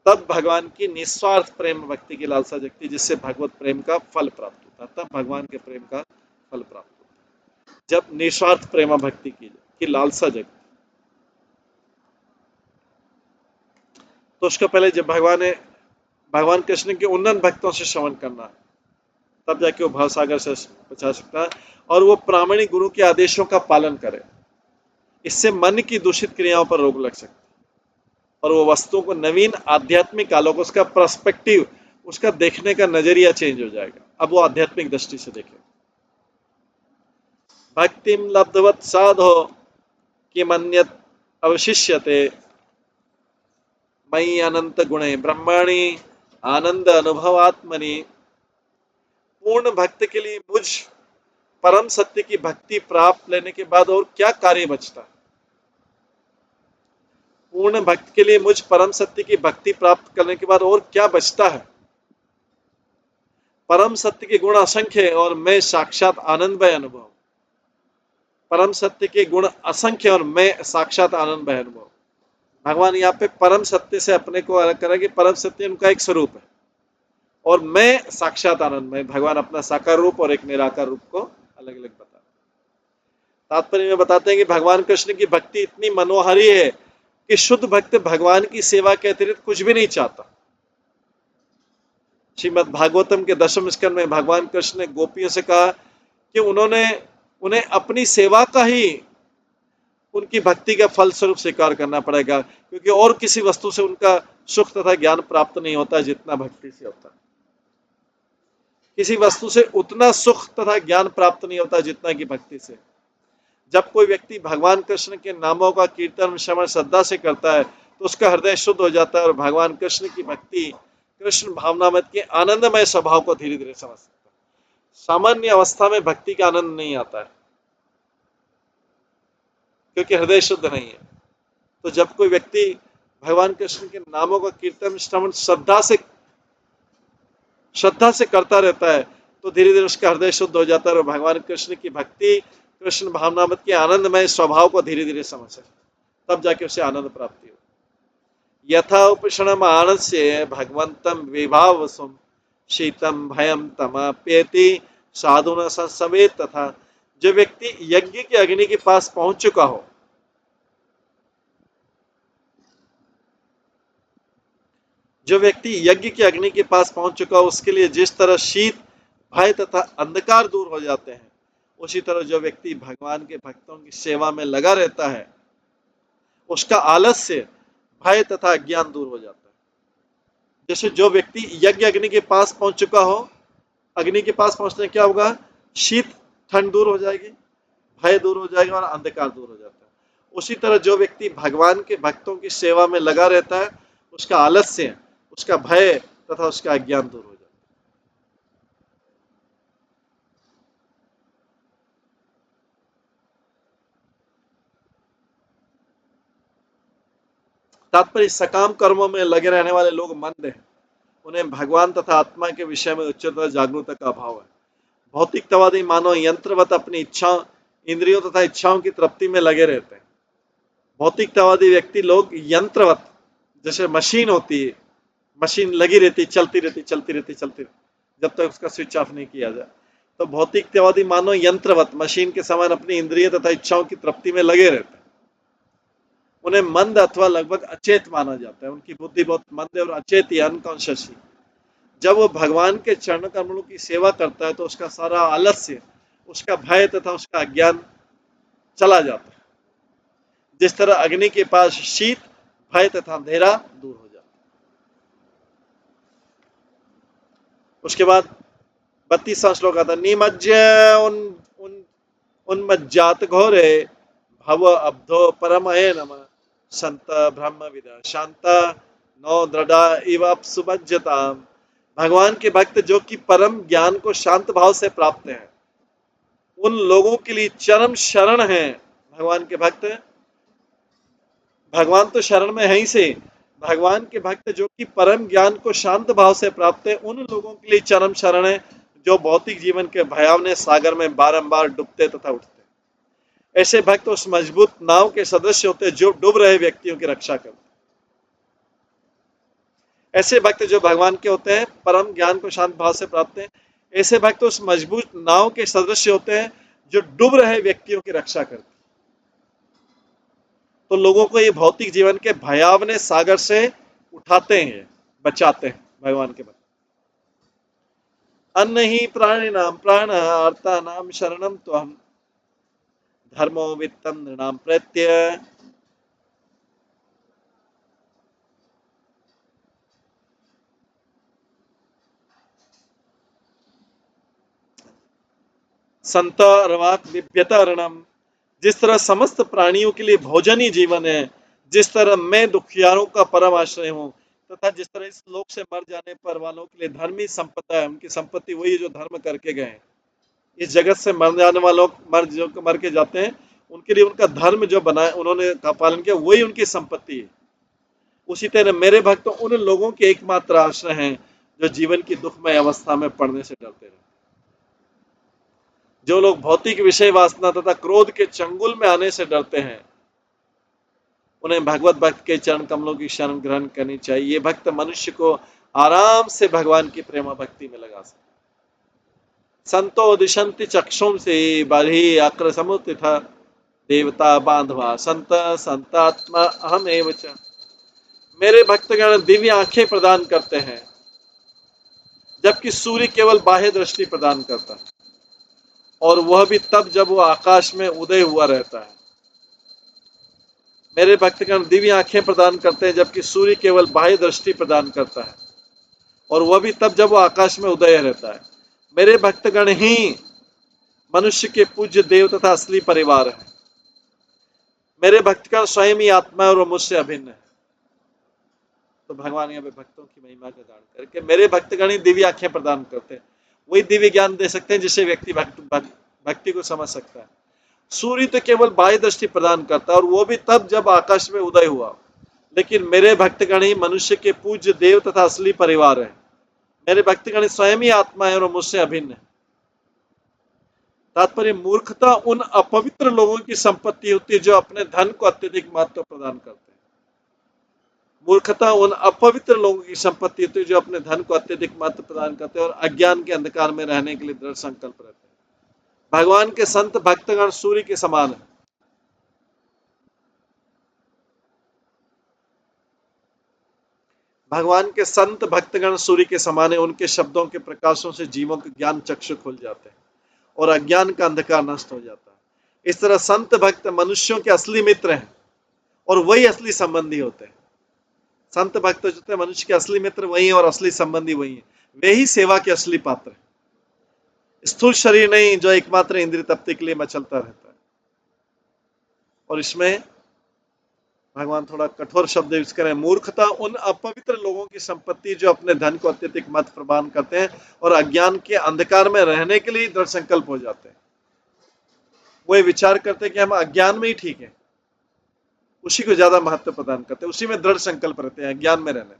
तब भगवान की निस्वार्थ प्रेम भक्ति की लालसा जगती, जिससे भगवत प्रेम का फल प्राप्त होता है। तब भगवान के प्रेम का फल प्राप्त होता है, जब निस्वार्थ प्रेम भक्ति की लालसा जगती। तो उसका पहले जब भगवान कृष्ण के उन्नत भक्तों से श्रवण करना, तब जाके वो भवसागर से बचा सकता है, और वो प्रामाणिक गुरु के आदेशों का पालन करे। इससे मन की दूषित क्रियाओं पर रोक लग सकती है और वो वस्तुओं को नवीन आध्यात्मिक आलोक, उसका पर्सपेक्टिव, उसका देखने का नजरिया चेंज हो जाएगा। अब वो आध्यात्मिक दृष्टि से देखे। भक्तिम लब्धवत साधो किमन्यत् अवशिष्यते मयि अनंत गुणे ब्रह्माणी आनंद अनुभवात्मनि। पूर्ण भक्त के लिए मुझ परम सत्य की भक्ति प्राप्त लेने के बाद और क्या कार्य बचता है? पूर्ण भक्त के लिए मुझ परम सत्य की भक्ति प्राप्त करने के बाद और क्या बचता है? परम सत्य के गुण असंख्य है और मैं साक्षात आनंदमय अनुभव। परम सत्य के गुण असंख्य और मैं साक्षात आनंदमय अनुभव। भगवान यहाँ पे परम सत्य से अपने को अलग करा कि परम सत्य उनका एक स्वरूप है और मैं साक्षात आनंदमय। भगवान अपना साकार रूप और एक निराकार रूप को अलग अलग बता। तात्पर्य में बताते हैं कि भगवान कृष्ण की भक्ति इतनी मनोहारी है कि शुद्ध भक्त भगवान की सेवा के अतिरिक्त कुछ भी नहीं चाहता। श्रीमद् भागवतम के 10वें स्कंद में भगवान कृष्ण ने गोपियों से कहा कि उन्हें अपनी सेवा का ही उनकी भक्ति का फल स्वरूप स्वीकार करना पड़ेगा, क्योंकि और किसी वस्तु से उनका सुख तथा ज्ञान प्राप्त नहीं होता जितना भक्ति से होता है। किसी वस्तु से उतना सुख तथा ज्ञान प्राप्त नहीं होता जितना कि भक्ति से। जब कोई व्यक्ति भगवान कृष्ण के नामों का कीर्तन श्रवण श्रद्धा से करता है तो उसका हृदय शुद्ध हो जाता है और भगवान कृष्ण की भक्ति, कृष्ण भावनामृत के आनंदमय स्वभाव को धीरे धीरे समझ सकता है। सामान्य अवस्था में भक्ति का आनंद नहीं आता है क्योंकि हृदय शुद्ध नहीं है। तो जब कोई व्यक्ति भगवान कृष्ण के नामों का कीर्तन श्रवण श्रद्धा से करता रहता है तो धीरे धीरे उसका हृदय शुद्ध हो जाता है और भगवान कृष्ण की भक्ति, कृष्ण भावनामृत के आनंदमय स्वभाव को धीरे धीरे समझ सकता है। तब जाके उसे आनंद प्राप्ति हो। यथा उपशम आनस्य भगवंतम विभावसुम शीतम भयम तमाप्येति साधुना संसमेत। तथा जो व्यक्ति यज्ञ की अग्नि के पास पहुंच चुका हो, जो व्यक्ति यज्ञ की अग्नि के पास पहुंच चुका हो, उसके लिए जिस तरह शीत, भय तथा अंधकार दूर हो जाते हैं, उसी तरह जो व्यक्ति भगवान के भक्तों की सेवा में लगा रहता है, उसका आलस्य, भय तथा अज्ञान दूर हो जाता है। जैसे जो व्यक्ति यज्ञ अग्नि के पास पहुंच चुका हो, अग्नि के पास पहुंचने क्या होगा, शीत ठंड दूर हो जाएगी, भय दूर हो जाएगा और अंधकार दूर हो जाता है। उसी तरह जो व्यक्ति भगवान के भक्तों की सेवा में लगा रहता है, उसका आलस्य, उसका भय तथा उसका अज्ञान दूर हो जाता है। तात्पर्य सकाम कर्मों में लगे रहने वाले लोग मंद हैं, उन्हें भगवान तथा आत्मा के विषय में उच्चतर जागरूकता का अभाव है। भौतिकतावादी मानव यंत्रवत अपनी इच्छाओं, इंद्रियों तथा इच्छाओं की तृप्ति में लगे रहते हैं। भौतिकतावादी व्यक्ति लोग यंत्रवत, जैसे मशीन होती है, मशीन लगी रहती, चलती रहती जब तक उसका स्विच ऑफ नहीं किया जाए। तो भौतिकतावादी मानव यंत्रवत मशीन के समान अपनी इंद्रिय तथा इच्छाओं की तृप्ति में लगे रहते हैं। उन्हें मंद अथवा लगभग अचेत माना जाता है। उनकी बुद्धि बहुत मंद है और अचेत ही, अनकॉन्शियस ही। जब वो भगवान के चरण कमलों की सेवा करता है तो उसका सारा आलस्य, उसका भय तथा उसका अज्ञान चला जाता है। जिस तरह अग्नि के पास शीत, भय तथा अंधेरा दूर हो जाता है। उसके बाद 32वां श्लोक आता है, निमज्य उन्मज्जात घोरे भव अब्धो परमये नमः संत ब्रह्म विदा शांत नौ दृढ़ा इव अपसुभज्यता। भगवान के भक्त जो कि परम ज्ञान को शांत भाव से प्राप्त हैं, उन लोगों के लिए चरम शरण है। भगवान के भक्त, भगवान तो शरण में है ही से, भगवान के भक्त जो कि परम ज्ञान को शांत भाव से प्राप्त है, उन लोगों के लिए चरम शरण है जो भौतिक जीवन के भयावने सागर में बारंबार डूबते तथा उठते। ऐसे भक्त उस मजबूत नाव के सदस्य होते जो डूब रहे व्यक्तियों की रक्षा करते। ऐसे भक्त जो भगवान के होते हैं, परम ज्ञान को शांत भाव से प्राप्त हैं, ऐसे भक्त उस मजबूत नाव के सदस्य होते हैं जो डूब रहे व्यक्तियों की रक्षा करते। तो लोगों को ये भौतिक जीवन के भयावने सागर से उठाते हैं, बचाते हैं भगवान के भक्त। अन्न ही प्राणिनाम प्राण आर्तानाम शरणम त्वम धर्मो वित्तम नृणाम प्रत्यय। संतरवात विभ्यतरणम। जिस तरह समस्त प्राणियों के लिए भोजन ही जीवन है, जिस तरह मैं दुखियारों का परम आश्रय हूँ, तथा जिस तरह इस लोक से मर जाने पर वालों के लिए धर्म ही संपदा है, उनकी संपत्ति वही जो धर्म करके गए। इस जगत से मर जाने वालों जो मर के जाते हैं, उनके लिए उनका धर्म जो बनाए, उन्होंने का पालन किया, वही उनकी संपत्ति है। उसी तरह मेरे भक्त उन लोगों के एकमात्र आश्रय हैं जो जीवन की दुखमय अवस्था में पड़ने से डरते रहे। जो लोग भौतिक विषय वासना तथा क्रोध के चंगुल में आने से डरते हैं, उन्हें भगवत भक्त के चरण कमलों की शरण ग्रहण करनी चाहिए। ये भक्त मनुष्य को आराम से भगवान की प्रेमा भक्ति में लगा सकते। संतो दिशंति चक्षुं से बहि आक्रसमुत्थित देवता बांधवा संत संतात्मा अहम एव च। मेरे भक्तगण दिव्य आंखें प्रदान करते हैं, जबकि सूर्य केवल बाह्य दृष्टि प्रदान करता है, और वह भी तब जब वो आकाश में उदय हुआ रहता है। मेरे भक्तगण दिव्य आंखें प्रदान करते हैं, जबकि सूर्य केवल बाह्य दृष्टि प्रदान करता है, और वह भी तब जब वो आकाश में उदय रहता है। मेरे भक्तगण ही मनुष्य के पूज्य देव तथा असली परिवार है। मेरे भक्तगण स्वयं ही आत्मा है और वो मुझसे अभिन्न है। तो भगवान यहाँ पे भक्तों की महिमा का गान करके मेरे भक्तगण ही दिव्य आंखें प्रदान करते हैं, वही दिव्य ज्ञान दे सकते हैं जिससे व्यक्ति भक्ति को समझ सकता है। सूर्य तो केवल बाह्य दृष्टि प्रदान करता है और वो भी तब जब आकाश में उदय हुआ, लेकिन मेरे भक्तगण ही मनुष्य के पूज्य देव तथा असली परिवार है। मेरे भक्तगण स्वयं ही आत्मा है और मुझसे अभिन्न है। तात्पर्य, मूर्खता उन अपवित्र लोगों की संपत्ति होती है जो अपने धन को अत्यधिक महत्व प्रदान करते हैं। मूर्खता उन अपवित्र लोगों की संपत्ति होती है जो अपने धन को अत्यधिक महत्व प्रदान करते हैं और अज्ञान के अंधकार में रहने के लिए दृढ़ संकल्प रहते हैं। भगवान के संत भक्तगण सूर्य के समान है। भगवान के संत भक्तगण सूर्य के समान है। उनके शब्दों के प्रकाशों से जीवों के ज्ञान चक्षु खुल जाते हैं और अज्ञान का अंधकार नष्ट हो जाता है। इस तरह संत भक्त मनुष्यों के असली मित्र हैं और वही असली संबंधी होते हैं। संत भक्त जो होते हैं मनुष्य के असली मित्र वही है और असली संबंधी वही है। वे ही सेवा के असली पात्र है। स्थूल शरीर नहीं जो एकमात्र इंद्रिय तृप्ति के लिए मचलता रहता है। और इसमें भगवान थोड़ा कठोर शब्द यूज करें, मूर्खता उन अपवित्र लोगों की संपत्ति जो अपने धन को अत्यधिक महत्व प्रदान करते हैं और अज्ञान के अंधकार में रहने के लिए दृढ़ संकल्प हो जाते हैं। वो विचार करते हैं कि हम अज्ञान में ही ठीक है, उसी को ज्यादा महत्व प्रदान करते हैं, उसी में दृढ़ संकल्प रहते हैं, ज्ञान में रहने।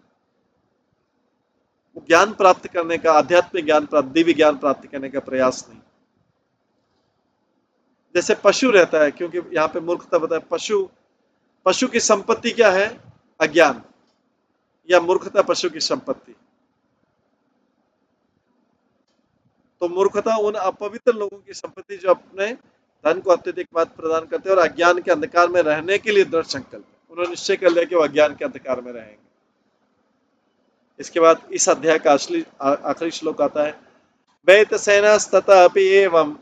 वो ज्ञान प्राप्त करने का, आध्यात्मिक ज्ञान प्राप्त, दिव्य ज्ञान प्राप्त करने का प्रयास नहीं। जैसे पशु रहता है, क्योंकि यहाँ पे मूर्खता बताया, पशु की संपत्ति क्या है? अज्ञान या मूर्खता पशु की संपत्ति। तो मूर्खता उन अपवित्र लोगों की संपत्ति जो अपने धन को अत्यधिक महत्व प्रदान करते हैं और अज्ञान के अंधकार में रहने के लिए दृढ़ संकल्प। उन्होंने निश्चय कर लिया कि वो अज्ञान के अंधकार में रहेंगे। इसके बाद इस अध्याय का आखिरी श्लोक आता है, वैतसेनस्तथापि एवं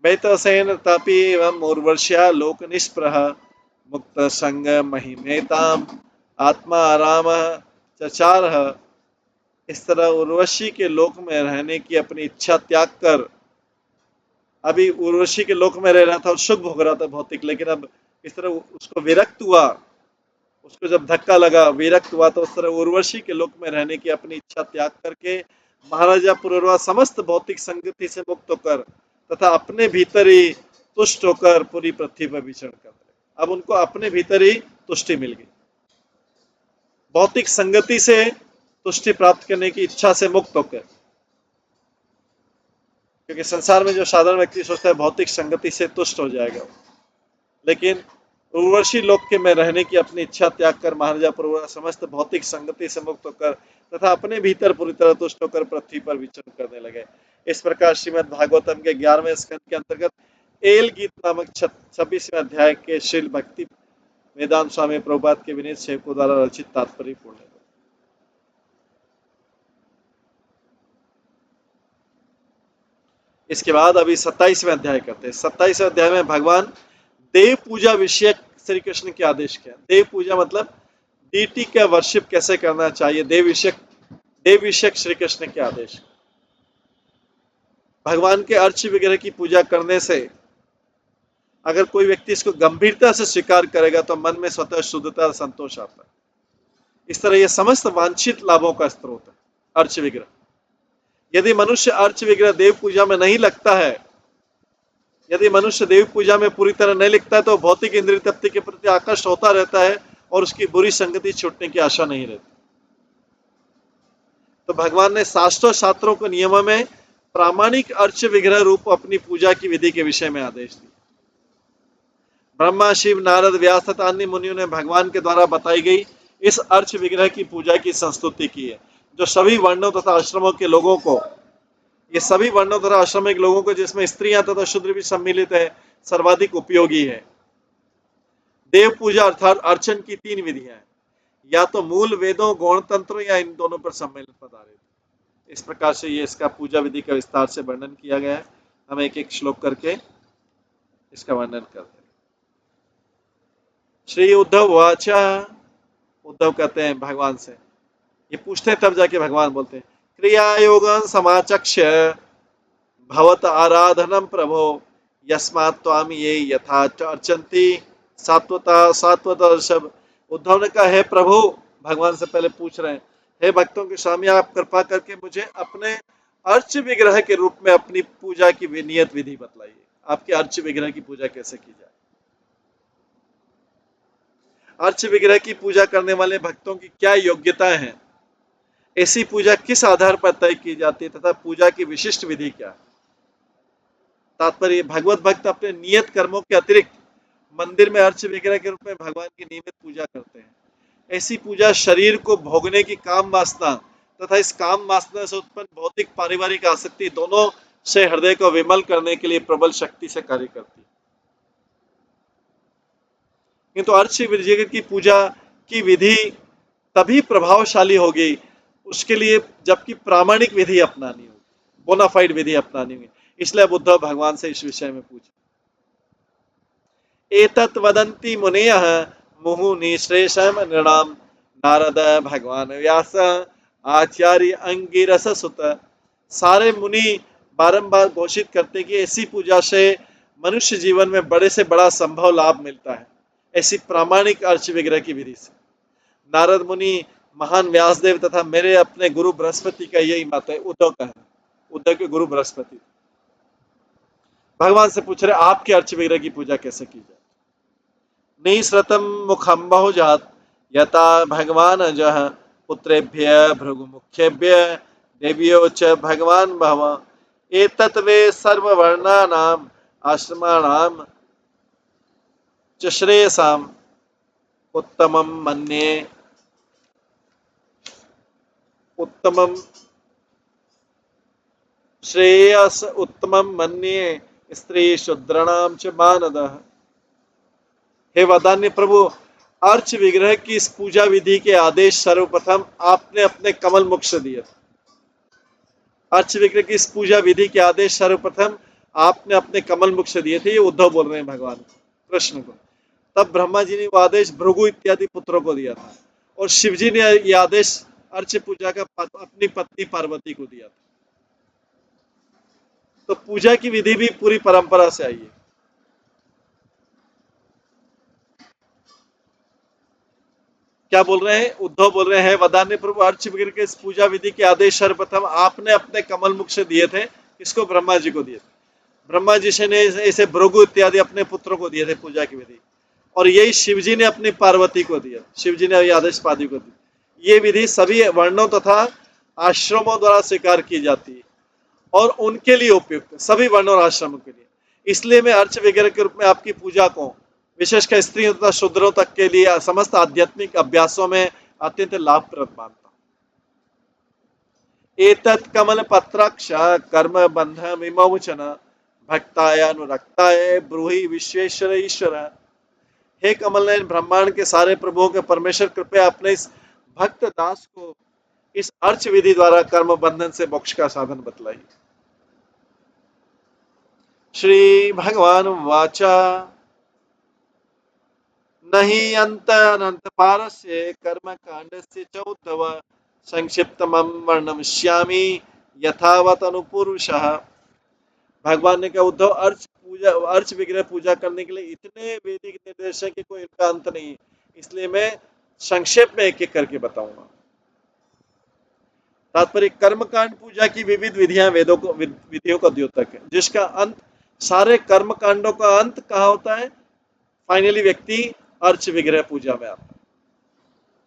वैतसेनतपि एवं उर्वश्या लोक निष्प्रह मुक्त संग महिमेताम आत्मा राम चचारह। इस तरह उर्वशी के लोक में रहने की अपनी इच्छा त्याग कर, अभी उर्वशी के लोक में रह रहा था और सुख भोग रहा था भौतिक, लेकिन अब इस तरह उसको विरक्त हुआ, उसको जब धक्का लगा विरक्त हुआ, तो उस तरह उर्वशी के लोक में रहने की अपनी इच्छा त्याग करके महाराजा पुरर्वा समस्त भौतिक संगति से मुक्त होकर तथा अपने भीतर ही तुष्ट होकर पूरी पृथ्वी पर विचरण कर रहे। अब उनको अपने भीतर ही तुष्टि मिल गई, भौतिक संगति से तुष्टि प्राप्त करने की इच्छा से मुक्त होकर। क्योंकि संसार में जो साधारण व्यक्ति सोचता है भौतिक संगति से तुष्ट हो जाएगा, लेकिन उर्वशी लोक के में रहने की अपनी इच्छा त्याग कर महाराजा पुरर्वा समस्त भौतिक संगति से मुक्त होकर तथा अपने भीतर पूरी तरह तुष्ट होकर पृथ्वी पर विचरण करने लगे। इस प्रकार श्रीमद् भागवतम के 11वें स्कंद के अंतर्गत एल गीत नामक 26वें अध्याय के श्रील भक्ति वेदांत स्वामी प्रभुपाद के विनीत सेवकों द्वारा रचित तात्पर्य पूर्ण है। इसके बाद अभी 27वें अध्याय करते हैं। 27वें अध्याय में भगवान देव पूजा विषयक श्री कृष्ण के आदेश क्या? देव पूजा मतलब डीटी का वर्शिप कैसे करना चाहिए, देव विषयक श्री कृष्ण के आदेश। भगवान के अर्च वगैरह की पूजा करने से अगर कोई व्यक्ति इसको गंभीरता से स्वीकार करेगा तो मन में स्वतः शुद्धता और संतोष आता है। इस तरह यह समस्त वांछित लाभों का स्रोत है अर्च विग्रह। यदि मनुष्य अर्च विग्रह देव पूजा में नहीं लगता है, यदि मनुष्य देव पूजा में पूरी तरह नहीं लिखता है, तो भौतिक इंद्रिय तृप्ति के प्रति आकर्षित होता रहता है और उसकी बुरी संगति छूटने की आशा नहीं रहती। तो भगवान ने शास्त्रों के नियमों में प्रामाणिक अर्च विग्रह रूप अपनी पूजा की विधि के विषय में आदेश दिया। ब्रह्मा, शिव, नारद, व्यास तथा अन्य मुनियों ने भगवान के द्वारा बताई गई इस अर्च विग्रह की पूजा की संस्तुति की है, जो सभी वर्णों तथा आश्रमों के लोगों को, ये सभी वर्णों तथा आश्रम के लोगों को, जिसमें स्त्रियां तथा शूद्र भी सम्मिलित है, सर्वाधिक उपयोगी है। देव पूजा अर्थात अर्चन की 3 विधियां हैं, या तो मूल वेदों, गौण तंत्रों या इन दोनों पर सम्मिलित पदार्थ। इस प्रकार से ये इसका पूजा विधि का विस्तार से वर्णन किया गया है। हम एक एक श्लोक करके इसका वर्णन करते हैं। श्री उद्धव वाचा, उद्धव कहते हैं भगवान से, ये पूछते हैं तब जाके भगवान बोलते हैं, क्रिया योगं समाचक्ष्य भवत आराधनम प्रभो यस्मात् त्वाम ये यथा च अर्चन्ति सात्वत ऋषभ। उद्धव ने कहा, हे प्रभु, भगवान से पहले पूछ रहे हैं, हे भक्तों के स्वामी, आप कृपा करके मुझे अपने अर्च विग्रह के रूप में अपनी पूजा की नियत विधि बतलाइए। आपके अर्च विग्रह की पूजा कैसे की जाए? अर्च विग्रह की पूजा करने वाले भक्तों की क्या योग्यताएं हैं? ऐसी पूजा किस आधार पर तय की जाती है तथा पूजा की विशिष्ट विधि क्या है? तात्पर्य, भगवत भक्त अपने नियत कर्मों के अतिरिक्त मंदिर में अर्च विग्रह के रूप में भगवान की नियमित पूजा करते हैं। ऐसी पूजा शरीर को भोगने की काम वासना तथा इस काम वासना से उत्पन्न भौतिक पारिवारिक आसक्ति दोनों से हृदय को विमल करने के लिए प्रबल शक्ति से कार्य करती है। किंतु अर्च विग्रह की पूजा की विधि तभी प्रभावशाली होगी उसके लिए जबकि प्रामाणिक विधि अपनानी होगी, बोनाफाइड विधि अपनानी होगी। इसलिए बुद्ध भगवान से इस विषय में पूछे। एतत् वदन्ति मुनयः मुहुनि श्रेषम नृणाम नारद भगवान व्यास आचार्य अंगिरस सुत। सारे मुनि बारंबार घोषित करते कि ऐसी पूजा से मनुष्य जीवन में बड़े से बड़ा संभव लाभ मिलता है, ऐसी प्रामाणिक अर्च विग्रह की विधि से। नारद मुनि, महान व्यासदेव तथा मेरे अपने गुरु बृहस्पति का यही मत है। उद्धव का है, उद्धव के गुरु बृहस्पति भगवान से पूछ रहे, आपके अर्च विग्रह की पूजा कैसे की जाए? निःसृतं मुखं बहुजात यथा भगवान जह पुत्रेभ्य भृगुमुखेभ्य देव्यो च भगवान भव। एतत् वे सर्ववर्णानाम् आश्रमाणां च श्रेयसाम् उत्तमं मन्ये उत्तमं श्रेयस उत्तमं मन्ये स्त्री शूद्राणां च मानदः। हे वदान्य प्रभु, अर्च विग्रह की इस पूजा विधि के आदेश सर्वप्रथम आपने अपने कमल मुख से दिए थे। अर्च विग्रह की इस पूजा विधि के आदेश सर्वप्रथम आपने अपने कमल मुख से दिए थे। ये उद्धव बोल रहे हैं भगवान कृष्ण को। तब ब्रह्मा जी ने वो आदेश भृगु इत्यादि पुत्रों को दिया था और शिव जी ने यह आदेश अर्च पूजा का अपनी पत्नी पार्वती को दिया था। तो पूजा की विधि भी पूरी परंपरा से आई है। क्या बोल रहे हैं? उद्धव बोल रहे हैं, वदान्य प्रभु, अर्च विग्रह के इस पूजा विधि के आदेश सर्वप्रथम आपने अपने कमल मुख से दिए थे। इसको ब्रह्मा जी को दिए थे। ब्रह्मा जी से ने ऐसे भृगु इत्यादि अपने पुत्रों को दिए थे पूजा की विधि, और यही शिव जी ने अपनी पार्वती को दिया। शिव जी ने यह आदेश पार्वती को दिया। ये विधि सभी वर्णों तथा आश्रमों द्वारा स्वीकार की जाती है और उनके लिए उपयुक्त, सभी वर्णों और आश्रमों के लिए। इसलिए मैं अर्च विग्रह के रूप में आपकी पूजा को विशेषकर स्त्रियों तथा शूद्रों तक के लिए समस्त आध्यात्मिक अभ्यासों में अत्यंत लाभप्रद मानता हूं। एतत् कमल पत्राक्ष कर्म बंध विमोचन भक्ताय अनुरक्ताय ब्रूहि विश्वेश्वर ईश्वर। हे कमल नयन ब्रह्मांड के सारे प्रभुओं के परमेश्वर, कृपया अपने इस भक्त दास को इस अर्च विधि द्वारा कर्म बंधन से मोक्ष का साधन बतलाइए। श्री भगवान वाचा नहीं अंत अनंत पारस्य कर्म कांडस्य च उद्धव संक्षिप्तमं वर्णयिष्यामि यथावत अनुपुरुषः। भगवान ने कहा, उद्धव, अर्च विग्रह पूजा करने के लिए इतने वैदिक निर्देश है कि कोई इनका अंत नहीं, इसलिए मैं संक्षेप में एक एक करके बताऊंगा। तात्पर्य, कर्मकांड पूजा की विविध विधियां विधियों का द्योतक है, जिसका अंत, सारे कर्म कांडों का अंत कहाँ होता है? फाइनली व्यक्ति अर्च विग्रह पूजा में आता है।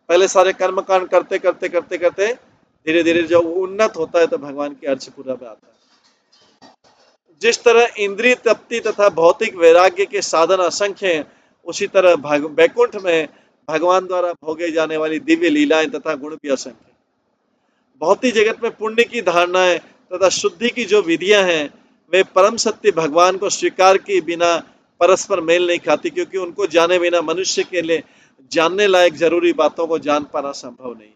पहले सारे कर्म कांड करते करते करते करते धीरे धीरे जब उन्नत होता है तो भगवान की अर्च पूजा में आता है। जिस तरह इंद्रिय तृप्ति तथा भौतिक वैराग्य के साधन असंख्य हैं, उसी तरह वैकुंठ में भगवान द्वारा भोगे जाने वाली दिव्य लीलाएं तथा गुण भी असंख्य। भौतिक जगत में पुण्य की धारणाएं तथा शुद्धि की जो विधियां हैं, वे परम सत्य भगवान को स्वीकार किए बिना परस्पर मेल नहीं खाती, क्योंकि उनको जाने बिना मनुष्य के लिए जानने लायक जरूरी बातों को जान पाना संभव नहीं।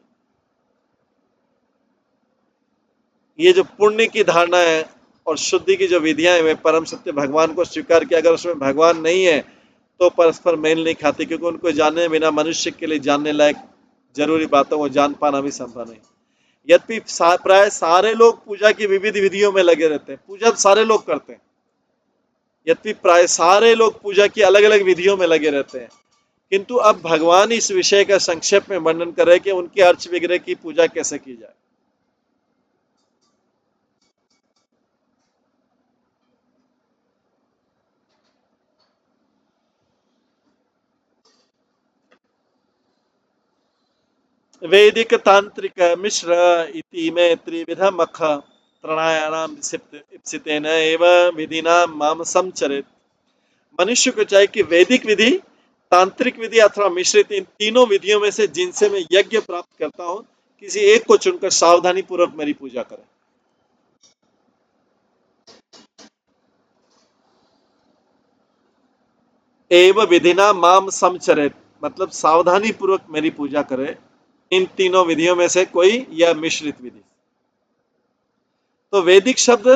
ये जो पुण्य की धारणा है और शुद्धि की जो विधियां हैं, वे परम सत्य भगवान को स्वीकार किया। अगर उसमें भगवान नहीं है तो परस्पर मेल नहीं खाती, क्योंकि उनको जानने बिना मनुष्य के लिए जानने लायक जरूरी बातों को जान पाना भी संभव नहीं। यद्यपि प्राय सारे लोग पूजा की विविध विधियों में लगे रहते हैं, पूजा सारे लोग करते हैं, यद्यपि प्राय सारे लोग पूजा की अलग अलग विधियों में लगे रहते हैं, किंतु अब भगवान इस विषय का संक्षेप में वर्णन कर रहे हैं कि उनके अर्च विग्रह की पूजा कैसे की जाए। वैदिक तांत्रिक मिश्र इति में त्रिविधम अख त्रणायानाम इप्सितेन एव विधिना माम समचरित। मनुष्य को चाहिए कि वैदिक विधि, तांत्रिक विधि अथवा मिश्रित इन तीनों विधियों में से जिनसे मैं यज्ञ प्राप्त करता हूं, किसी एक को चुनकर सावधानी पूर्वक मेरी पूजा करें। एव विधिना माम समचरित मतलब सावधानी पूर्वक मेरी पूजा करे इन तीनों विधियों में से कोई या मिश्रित विधि। तो वैदिक शब्द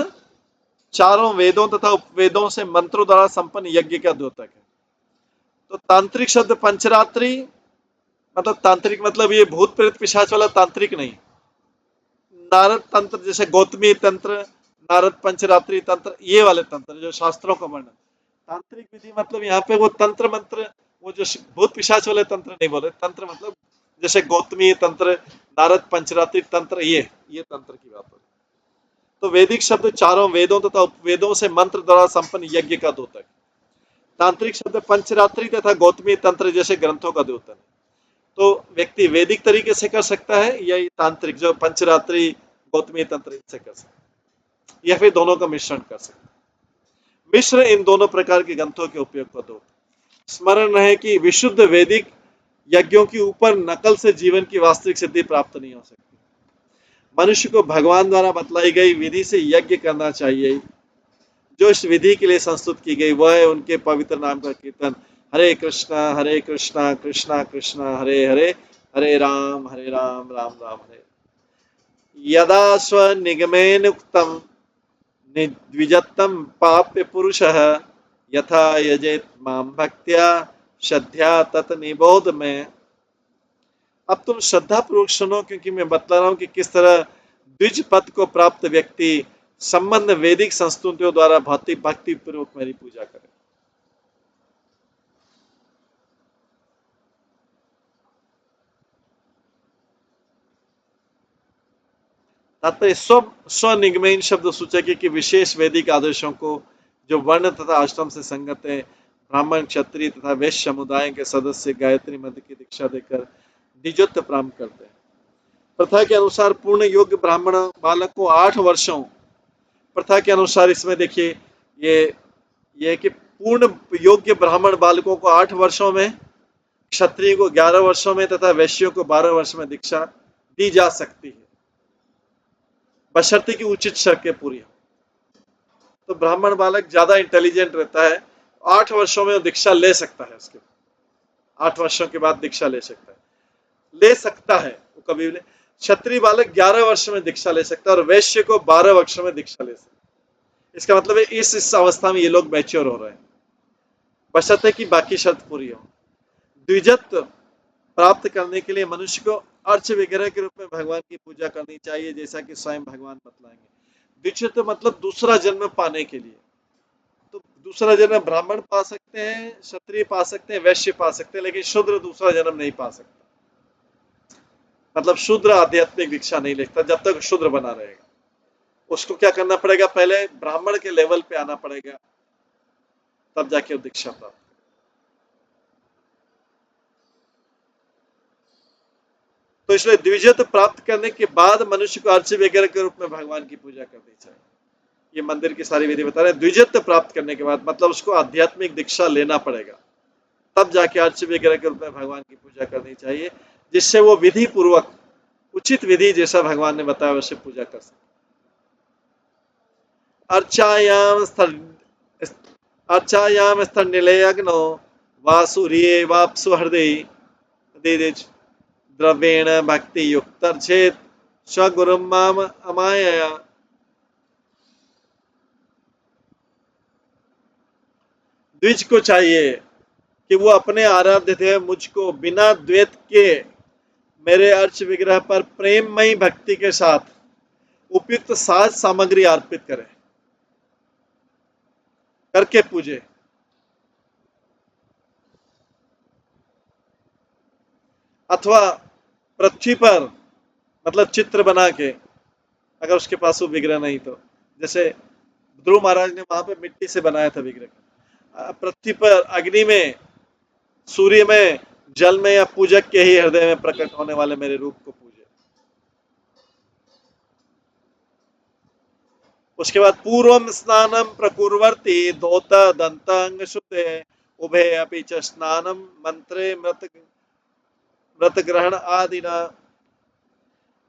चारों वेदों तथा उपवेदों से मंत्रों द्वारा संपन्न यज्ञ का द्योतक है। तो तांत्रिक शब्द पंचरात्रि मतलब तांत्रिक मतलब ये भूत प्रेत पिशाच वाला तांत्रिक नहीं, नारद तंत्र जैसे गौतमी तंत्र, नारद पंचरात्रि तंत्र, ये वाले तंत्र जो शास्त्रों का वर्णन। तांत्रिक विधि मतलब यहाँ पे वो तंत्र मंत्र, वो जो भूत पिशाच वाले तंत्र नहीं बोले, तंत्र मतलब जैसे गौतमी तंत्र, नारद पंचरात्रि तंत्र, ये तंत्र की बात हो रही। तो वैदिक शब्द चारों वेदों तथा उपवेदों से मंत्र द्वारा संपन्न यज्ञ का द्योतक। तांत्रिक शब्द पंचरात्रि तथा गौतमी तंत्र जैसे ग्रंथों का द्योतक है। तो व्यक्ति वैदिक तरीके से कर सकता है या तांत्रिक जो पंचरात्रि गौतमी तंत्र इनसे कर सकता है, या फिर दोनों का मिश्रण कर सकता है। मिश्र इन दोनों प्रकार के ग्रंथों के उपयोग का दो। स्मरण रहे कि विशुद्ध वैदिक यज्ञों के ऊपर नकल से जीवन की वास्तविक सिद्धि प्राप्त नहीं हो सकती। मनुष्य को भगवान द्वारा बतलाई गई विधि से यज्ञ करना चाहिए। जो इस विधि के लिए संस्तुत की गई वह है उनके पवित्र नाम का कीर्तन। हरे कृष्णा कृष्णा कृष्णा हरे हरे, हरे राम राम राम हरे। यदा स्वनिगमेन उक्तम द्विजत्तम पाप्य पुरुषः यथा यजेत माम भक्त्या श्रद्धा तत निबोध में। अब तुम श्रद्धा पूर्वक सुनो, क्योंकि मैं बतला रहा हूं कि किस तरह द्विज पद को प्राप्त व्यक्ति संबंध वैदिक संस्तुतियों द्वारा भक्ति पूर्वक मेरी पूजा करे। तात्पर्य स्वनिगमन शब्द सूचक है कि विशेष वैदिक आदर्शों को जो वर्ण तथा आश्रम से संगत है, ब्राह्मण क्षत्रिय तथा वैश्य समुदाय के सदस्य गायत्री मंत्र की दीक्षा देकर द्विजत्व प्राप्त करते हैं। प्रथा के अनुसार पूर्ण योग्य ब्राह्मण बालक को 8 वर्षों, प्रथा के अनुसार इसमें देखिए ये कि पूर्ण योग्य ब्राह्मण बालकों को 8 वर्षों में, क्षत्रिय को 11 वर्षों में तथा वैश्यों को 12 वर्ष में दीक्षा दी जा सकती है, बशर्ते की उचित शर्तें पूरी हो। तो ब्राह्मण बालक ज्यादा इंटेलिजेंट रहता है, 8 वर्षों में वो दीक्षा ले सकता है। उसके 8 वर्षों के बाद दीक्षा ले सकता है, वो कभी भी। क्षत्रिय बालक 11 वर्ष में दीक्षा ले सकता है और वैश्य को 12 वर्ष में दीक्षा ले सकता है। इसका मतलब है इस अवस्था में ये लोग मैच्योर हो रहे हैं, बशर्ते कि बाकी शर्त पूरी हो। द्विजत्व प्राप्त करने के लिए मनुष्य को अर्च विग्रह के रूप में भगवान की पूजा करनी चाहिए, जैसा कि स्वयं भगवान बतलाएंगे। द्विजत्व मतलब दूसरा जन्म पाने के लिए। तो दूसरा जन्म ब्राह्मण पा सकते हैं, क्षत्रिय पा सकते हैं, वैश्य पा सकते हैं, लेकिन शूद्र दूसरा जन्म नहीं पा सकता। मतलब शूद्र आध्यात्मिक दीक्षा नहीं लेता जब तक शूद्र बना रहेगा। उसको क्या करना पड़ेगा, पहले ब्राह्मण के लेवल पे आना पड़ेगा, तब जाके वो दीक्षा प्राप्त। तो इसलिए द्विजत्व प्राप्त करने के बाद मनुष्य को अर्च वगैरह के रूप में भगवान की पूजा करनी चाहिए। ये मंदिर की सारी विधि बता रहे हैं। द्विजत्व प्राप्त करने के बाद मतलब उसको आध्यात्मिक दीक्षा लेना पड़ेगा, तब जाके अर्च वगैरह के रूप में भगवान की पूजा करनी चाहिए, जिससे वो विधि पूर्वक उचित विधि जैसा भगवान ने बताया वैसे पूजा कर सके। अर्चायाम स्थल निलयग्नो वासुरिये वापसु हृदय द्रव्येण भक्ति युक्त चेत स्वगुरु माम अमाया। द्विज को चाहिए कि वो अपने आराध्य थे मुझको बिना द्वैत के मेरे अर्च विग्रह पर प्रेममयी भक्ति के साथ उपयुक्त साज सामग्री अर्पित करें। करके पूजे। अथवा पृथ्वी पर मतलब चित्र बना के, अगर उसके पास वो विग्रह नहीं तो, जैसे ध्रुव महाराज ने वहां पे मिट्टी से बनाया था विग्रह। पृथ्वी पर अग्नि में, सूर्य में, जल में या पूजक के ही हृदय में प्रकट होने वाले मेरे रूप को पूजे। उसके बाद पूर्वम स्नानम प्रकुर्वती दोत दंत अंग शुद्धे उभे अपि च स्नानम मंत्रे मृत ग्रहण आदि न।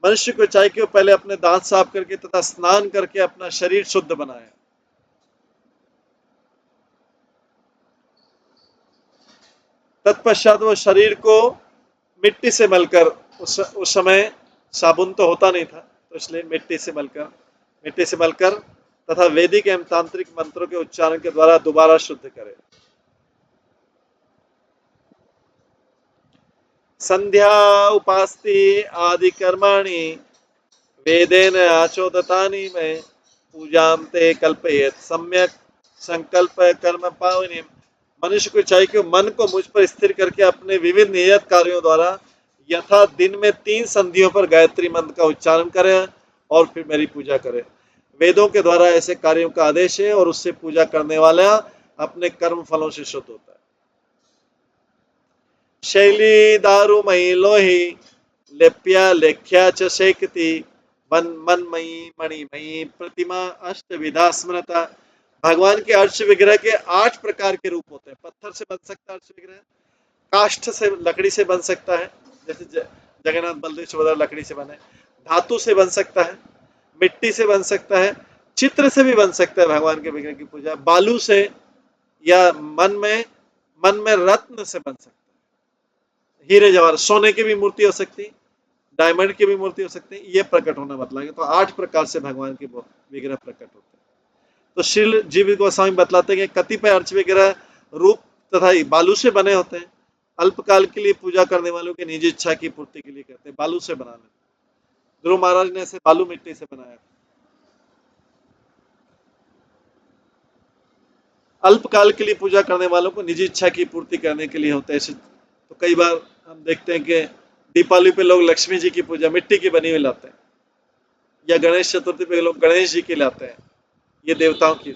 मनुष्य को चाहिए कि वो पहले अपने दांत साफ करके तथा स्नान करके अपना शरीर शुद्ध बनाए। तत्पश्चात वो शरीर को मिट्टी से मलकर, उस समय साबुन तो होता नहीं था, तो इसलिए मिट्टी से मलकर तथा वैदिक एवं तांत्रिक मंत्रों के उच्चारण के द्वारा दोबारा शुद्ध करे। संध्या उपास्ति आदि कर्माणि वेदेन आचोदतानि में पूजाम ते कल्पयेत सम्यक संकल्प कर्म पावनी। मनुष्य को चाहिए कि मन को मुझ पर स्थिर करके अपने विविध नियत कार्यों द्वारा यथा दिन में 3 संधियों पर गायत्री मंत्र का उच्चारण करे और फिर मेरी पूजा करे। वेदों के द्वारा ऐसे कार्यों का आदेश है और उससे पूजा करने वाला अपने कर्म फलों से शुद्ध होता है। शैली दारु मई लोही लेप्या लेख्या च शेकती मनमयी मणिमयी प्रतिमा अष्ट विधा स्मृता। भगवान के अर्च विग्रह के 8 प्रकार के रूप होते हैं। पत्थर से बन सकता है अर्च विग्रह, काष्ठ से, लकड़ी से बन सकता है, जैसे जगन्नाथ बलदेव सुभद्रा लकड़ी से बने, धातु से बन सकता है, मिट्टी से बन सकता है, चित्र से भी बन सकता है। भगवान के विग्रह की पूजा बालू से या मन में रत्न से बन सकता है, हीरे जवाहर, सोने की भी मूर्ति हो सकती है, डायमंड की भी मूर्ति हो सकती है। ये प्रकट होना बतलाएंगे। तो 8 प्रकार से भगवान के विग्रह प्रकट होते हैं। तो श्री जीव गोस्वामी बतलाते हैं कि कतिपय अर्च विग्रह रूप तथा बालू से बने होते हैं, अल्पकाल के लिए पूजा करने वालों की निजी इच्छा की पूर्ति के लिए कहते हैं बालू से बनाने। ध्रुव महाराज ने ऐसे बालू मिट्टी से बनाया। अल्पकाल के लिए पूजा करने वालों को निजी इच्छा की पूर्ति करने के लिए होते हैं। तो कई बार हम देखते हैं कि दीपावली पे लोग लक्ष्मी जी की पूजा मिट्टी की बनी हुई लाते हैं, या गणेश चतुर्थी पे लोग गणेश जी की लाते हैं, ये देवताओं की।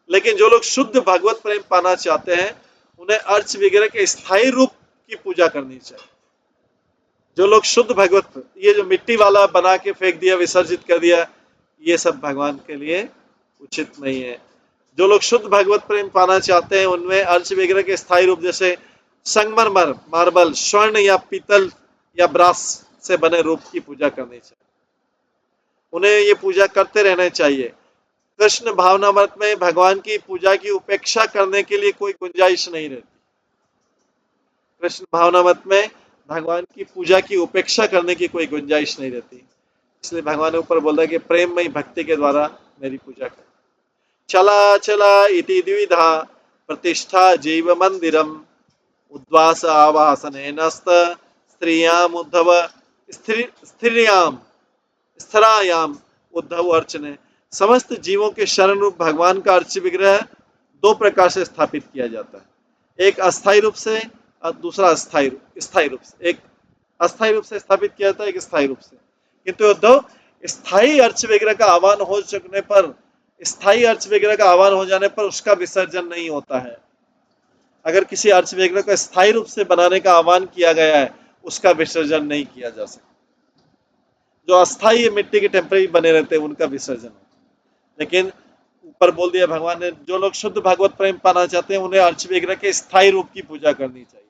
लेकिन जो लोग शुद्ध भगवत प्रेम पाना चाहते हैं उन्हें अर्च विग्रह के स्थायी रूप की पूजा करनी चाहिए। जो लोग शुद्ध भगवत, ये जो मिट्टी वाला बना के फेंक दिया, विसर्जित कर दिया, ये सब भगवान के लिए उचित नहीं है। जो लोग शुद्ध भगवत प्रेम पाना चाहते हैं उनमें अर्च विग्रह के स्थायी रूप जैसे संगमरमर, मार्बल, स्वर्ण या पीतल या ब्रास से बने रूप की पूजा करनी चाहिए। उन्हें ये पूजा करते रहना चाहिए। कृष्ण भावनामृत में भगवान की पूजा की उपेक्षा करने के लिए कोई गुंजाइश नहीं रहती। कृष्ण भावनामृत में भगवान की पूजा की उपेक्षा करने की कोई गुंजाइश नहीं रहती। इसलिए भगवान ने ऊपर बोला कि प्रेममयी भक्ति के द्वारा मेरी पूजा कर। चला चला इति द्विविधा प्रतिष्ठा जीव मंदिरम उद्वास आवासनेनस्त स्त्रियाम उद्धव स्थिरायाम उद्धव अर्चने। समस्त जीवों के शरण रूप भगवान का अर्च विग्रह 2 प्रकार से स्थापित किया जाता है, एक अस्थायी रूप से और दूसरा स्थायी रूप से। एक अस्थायी रूप से स्थापित किया जाता है, एक स्थायी रूप से। किंतु उद्धव, स्थायी अर्च विग्रह का आह्वान हो चुकने पर, स्थायी अर्च विग्रह का आह्वान हो जाने पर उसका विसर्जन नहीं होता है। अगर किसी अर्च विग्रह को स्थायी रूप से बनाने का आह्वान किया गया है, उसका विसर्जन नहीं किया जा सकता। जो अस्थायी मिट्टी के टेम्परेरी बने रहते हैं उनका विसर्जन होता है। लेकिन ऊपर बोल दिया भगवान ने, जो लोग शुद्ध भगवत प्रेम पाना चाहते हैं उन्हें अर्च विग्रह के स्थायी रूप की पूजा करनी चाहिए,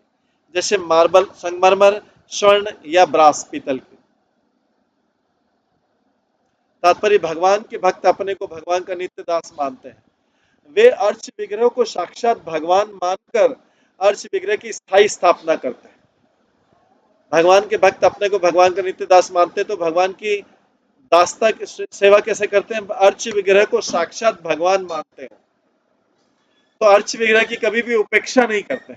जैसे मार्बल, संगमरमर, स्वर्ण या ब्रास, पीतल की। तात्पर्य, भगवान के भक्त अपने को भगवान का नित्य दास मानते हैं। वे अर्च विग्रह को साक्षात भगवान मानकर अर्च विग्रह की स्थायी स्थापना करते हैं। भगवान के भक्त अपने को भगवान का नित्य दास मानते हैं, तो भगवान की दासता की सेवा कैसे करते हैं? अर्च विग्रह को साक्षात भगवान मानते हैं, तो अर्च विग्रह की कभी भी उपेक्षा नहीं करते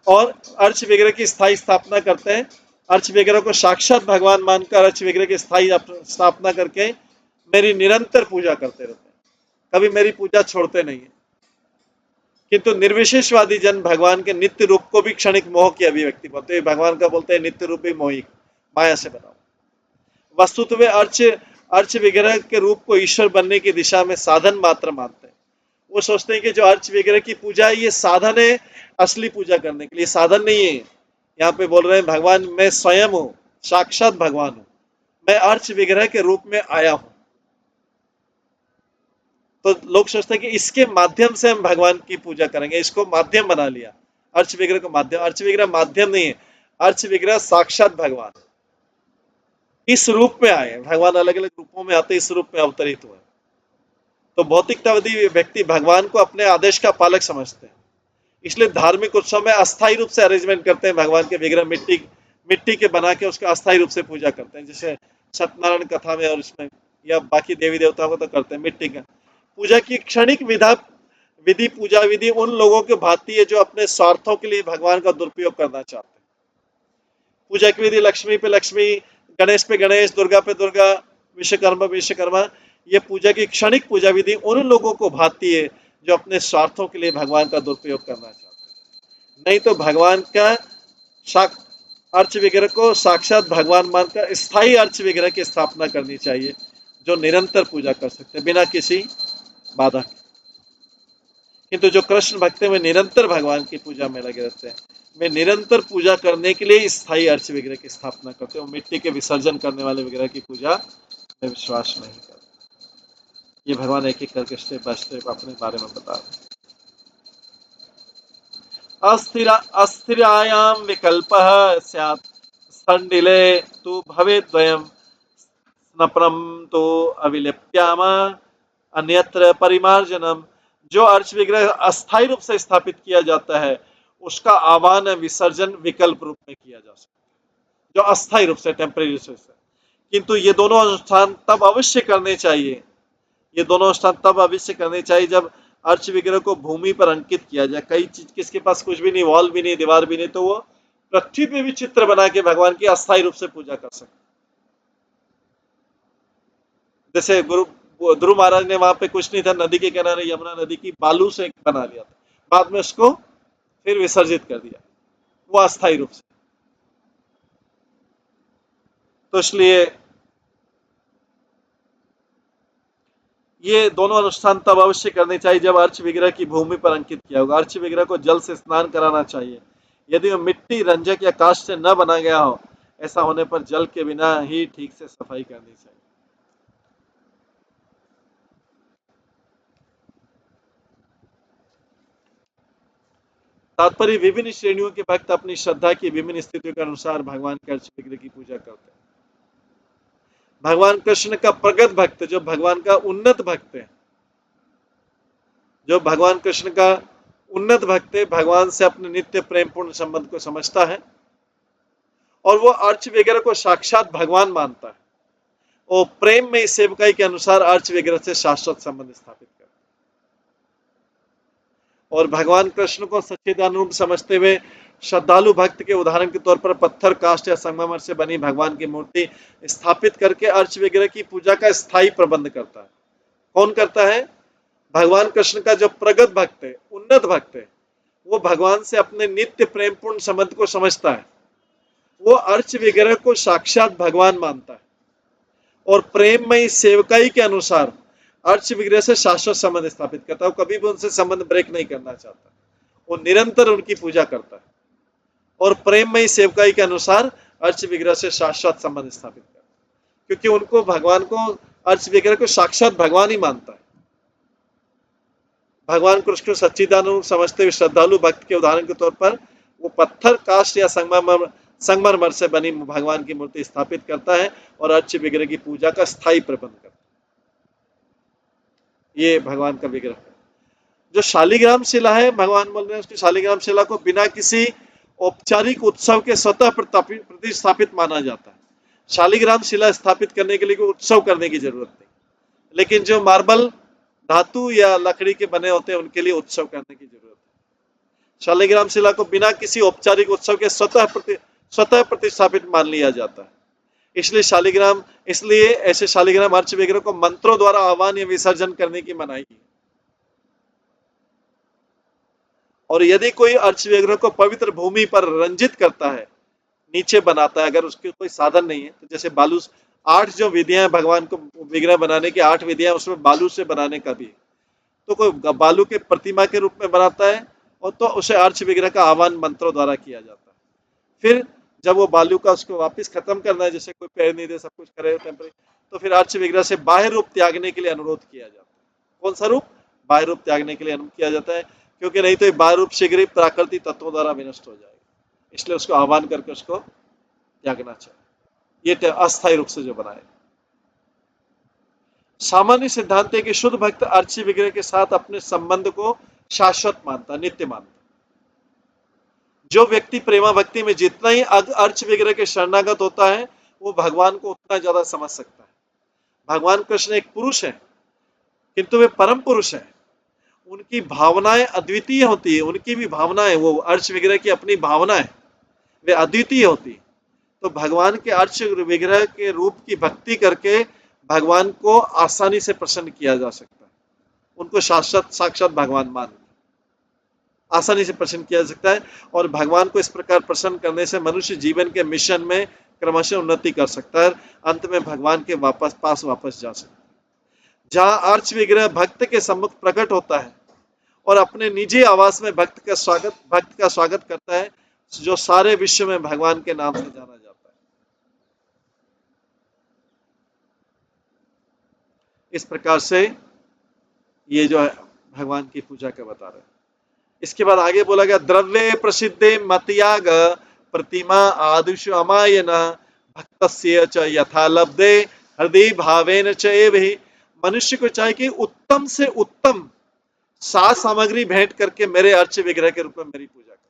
और अर्च विग्रह की स्थायी स्थापना करते हैं। अर्च विग्रह को साक्षात भगवान मानकर अर्च विग्रह की स्थायी स्थापना करके मेरी निरंतर पूजा करते रहते हैं, कभी मेरी पूजा छोड़ते नहीं है। किंतु निर्विशेषवादी जन भगवान के नित्य रूप को भी क्षणिक मोह की अभिव्यक्ति बोलते हैं। भगवान का बोलते हैं नित्य रूप भी मोही, माया से बना हुआ। वस्तुतः वे अर्च अर्च विग्रह के रूप को ईश्वर बनने की दिशा में साधन मात्र मानते हैं। वो सोचते हैं कि जो अर्च विग्रह की पूजा है ये साधन है असली पूजा करने के लिए, साधन नहीं है। यहाँ पे बोल रहे हैं भगवान मैं स्वयं हूँ, साक्षात भगवान हूँ, मैं अर्च विग्रह के रूप में आया हूँ। तो लोग सोचते हैं कि इसके माध्यम से हम भगवान की पूजा करेंगे, इसको माध्यम बना लिया, अर्च विग्रह को माध्यम। अर्च विग्रह माध्यम नहीं है, अर्च विग्रह साक्षात भगवान इस रूप में आए। भगवान अलग अलग रूपों में आते, इस रूप में अवतरित हुए। तो भौतिकतावादी व्यक्ति भगवान को अपने आदेश का पालक समझते हैं, इसलिए धार्मिक उत्सव में अस्थायी रूप से अरेंजमेंट करते हैं। भगवान के विग्रह मिट्टी के बना के उसका अस्थायी रूप से पूजा करते हैं, जैसे सत्यनारायण कथा में और इसमें, या बाकी देवी देवताओं को तो करते हैं मिट्टी का पूजा की। क्षणिक विधि पूजा विधि उन लोगों के भांति है जो अपने स्वार्थों के लिए भगवान का दुरुपयोग करना चाहते हैं। पूजा की विधि लक्ष्मी पे लक्ष्मी, गणेश पे गणेश, दुर्गा पे दुर्गा, विश्वकर्मा विश्वकर्मा, ये पूजा की क्षणिक पूजा विधि उन लोगों को भाती है जो अपने स्वार्थों के लिए भगवान का दुरुपयोग करना चाहते हैं। नहीं तो भगवान का अर्च विग्रह को साक्षात भगवान मानकर स्थायी अर्च विग्रह की स्थापना करनी चाहिए, जो निरंतर पूजा कर सकते हैं बिना किसी बाधा। किंतु जो कृष्ण भक्त हैं वे निरंतर भगवान की पूजा में लगे रहते हैं। वे निरंतर पूजा करने के लिए स्थायी अर्च विग्रह की स्थापना करते हैं। मिट्टी के विसर्जन करने वाले विग्रह की पूजा में विश्वास नहीं करते। ये भगवान एक एक करके स्टेप बाय स्टेप अपने बारे में बता रहे हैं। अस्थिरायाम विकल्पः स्यात् स्थण्डिले तु भवेद्वयम् स्नपनम तो अविलिप्याम अन्यत्र परिमार्जनम। जो अर्च विग्रह अस्थायी रूप से स्थापित किया जाता है उसका आह्वान विसर्जन विकल्प रूप में किया जा सकता है, जो अस्थायी रूप से टेम्परेरी से। किंतु ये दोनों अनुष्ठान तब अवश्य करने चाहिए, ये दोनों अनुष्ठान तब अवश्य करने चाहिए जब अर्च विग्रह को भूमि पर अंकित किया जाए। कई चीज किसके पास कुछ भी नहीं, वॉल भी नहीं, दीवार भी नहीं, तो वो पृथ्वी पे भी चित्र बना के भगवान की अस्थायी रूप से पूजा कर सकते। जैसे गुरु ध्रुव महाराज ने वहां पे कुछ नहीं था, नदी के किनारे यमुना नदी की बालू से बना लिया था, बाद में उसको फिर विसर्जित कर दिया, वो अस्थायी रूप से। तो इसलिए ये दोनों अनुष्ठान तब अवश्य करने चाहिए जब अर्च विग्रह की भूमि पर अंकित किया होगा। अर्च विग्रह को जल से स्नान कराना चाहिए। यदि वह मिट्टी, रंजक या काष्ठ से न बना गया हो, ऐसा होने पर जल के बिना ही ठीक से सफाई करनी चाहिए। तात्पर्य विभिन्न श्रेणियों के भक्त अपनी श्रद्धा की विभिन्न स्थितियों के अनुसार भगवान के अर्च विग्रह की पूजा करते हैं। भगवान कृष्ण का प्रगत भक्त, जो भगवान का उन्नत भक्त है, जो भगवान कृष्ण का उन्नत भक्त है, भगवान से अपने नित्य प्रेम पूर्ण संबंध को समझता है और वो अर्च विग्रह को साक्षात भगवान मानता है और प्रेम में सेवकाई के अनुसार अर्च विग्रह से शाश्वत संबंध स्थापित करता है। और भगवान कृष्ण को सच्चिदानंद समझते हुए श्रद्धालु भक्त के उदाहरण के तौर पर पत्थर, काष्ठ या संगमरमर से बनी भगवान की मूर्ति स्थापित करके अर्च विग्रह की पूजा का स्थायी प्रबंध करता है। कौन करता है? भगवान कृष्ण का जो प्रगत भक्त है, उन्नत भक्त है, वो भगवान से अपने नित्य प्रेम पूर्ण संबंध को समझता है, वो अर्च विग्रह को साक्षात भगवान मानता है और प्रेममयी सेवकाई के अनुसार अर्च विग्रह से शाश्वत संबंध स्थापित करता है। वो कभी भी उनसे संबंध ब्रेक नहीं करना चाहता, वो निरंतर उनकी पूजा करता है और प्रेममयी सेवकाई के अनुसार अर्च विग्रह से शाश्वत संबंध स्थापित करता है, क्योंकि उनको भगवान को, अर्च विग्रह को साक्षात भगवान ही मानता है। भगवान कृष्ण को सच्चिदानंद समझते हुए श्रद्धालु भक्त के उदाहरण के तौर पर वो पत्थर, काष्ठ या संगमरमर से बनी भगवान की मूर्ति स्थापित करता है और अर्च विग्रह की पूजा का स्थायी प्रबंध करता है। ये भगवान का विग्रह है। जो शालिग्राम शिला है, भगवान बोल रहे हैं उसकी शालिग्राम शिला को बिना किसी औपचारिक उत्सव के स्वतः प्रतिष्ठापित माना जाता है। शालिग्राम शिला स्थापित करने के लिए कोई उत्सव करने की जरूरत नहीं, लेकिन जो मार्बल, धातु या लकड़ी के बने होते हैं उनके लिए उत्सव करने की जरूरत है। शालिग्राम शिला को बिना किसी औपचारिक उत्सव के स्वतः प्रतिष्ठापित मान लिया जाता है। इसलिए शालिग्राम, इसलिए ऐसे शालिग्राम अर्च विग्रह को मंत्रों द्वारा आह्वान या विसर्जन करने की मनाही है। और यदि कोई अर्च विग्रह को पवित्र भूमि पर रंजित करता है, नीचे बनाता है, अगर उसके कोई साधन नहीं है, तो जैसे बालू, 8 जो विधियां हैं भगवान को विग्रह बनाने की, 8 विधियां, उसमें बालू से बनाने का भी है। तो कोई बालू के प्रतिमा के रूप में बनाता है, और तो उसे अर्च विग्रह का आह्वान मंत्रों द्वारा किया जाता है। फिर जब वो बालू का उसको वापस खत्म करना है, जैसे कोई पैर नहीं दे, सब कुछ करे टेम्परेरी, तो फिर अर्च विग्रह से बाह्य रूप त्यागने के लिए अनुरोध किया जाता है। कौन सा रूप? बाह्य रूप त्यागने के लिए अनुरोध किया जाता है, क्योंकि नहीं तो बाह्य रूप शीघ्र ही प्राकृतिक तत्वों द्वारा विनष्ट हो जाएगा। इसलिए उसको आह्वान करके उसको त्यागना चाहिए, ये अस्थायी रूप से जो बनाए। सामान्य सिद्धांत है कि शुद्ध भक्त अर्ची विग्रह के साथ अपने संबंध को शाश्वत मानता, नित्य मानता। जो व्यक्ति प्रेमा भक्ति में जितना ही अर्च विग्रह के शरणागत होता है, वो भगवान को उतना ज्यादा समझ सकता है। भगवान कृष्ण एक पुरुष है, किंतु वे परम पुरुष हैं। उनकी भावनाएं अद्वितीय होती है, उनकी भी भावनाएं, वो अर्च विग्रह की अपनी भावनाएं, वे अद्वितीय होती है। तो भगवान के अर्च विग्रह के रूप की भक्ति करके भगवान को आसानी से प्रसन्न किया जा सकता है। उनको साक्षात भगवान मान आसानी से प्रसन्न किया जा सकता है। और भगवान को इस प्रकार प्रसन्न करने से मनुष्य जीवन के मिशन में क्रमशः उन्नति कर सकता है, अंत में भगवान के पास वापस जा सकता है। जहां अर्च विग्रह भक्त के सम्मुख प्रकट होता है और अपने निजी आवास में भक्त का स्वागत करता है, जो सारे विश्व में भगवान के नाम से जाना जाता है। इस प्रकार से ये जो है भगवान की पूजा का बता रहे हैं। इसके बाद आगे बोला गया, द्रव्ये प्रसिद्धे मतयाग प्रतिमा आदिशु अमायन भक्तस्य च यथा लब्धे हृदय भावेन च एवहि। मनुष्य को चाहिए कि उत्तम से उत्तम साज सामग्री भेंट करके मेरे अर्च विग्रह के रूप में मेरी पूजा करें।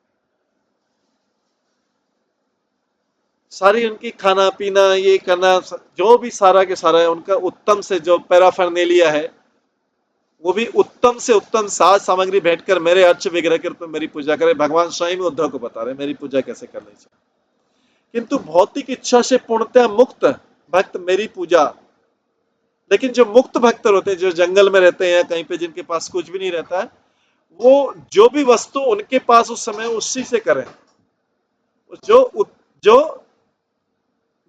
सारी उनकी खाना पीना, ये करना, जो भी सारा के सारा है, उनका उत्तम से जो पैराफर्नेलिया है, वो भी उत्तम से उत्तम साज सामग्री भेंट कर मेरे अर्च विग्रह के रूप में मेरी पूजा करे। भगवान स्वयं उद्धव को बता रहे मेरी पूजा कैसे करनी चाहिए। किंतु भौतिक इच्छा से पूर्णतः मुक्त भक्त मेरी पूजा, लेकिन जो मुक्त भक्त होते हैं, जो जंगल में रहते हैं, कहीं पे जिनके पास कुछ भी नहीं रहता है, वो जो भी वस्तु उनके पास उस समय उसी से करें। जो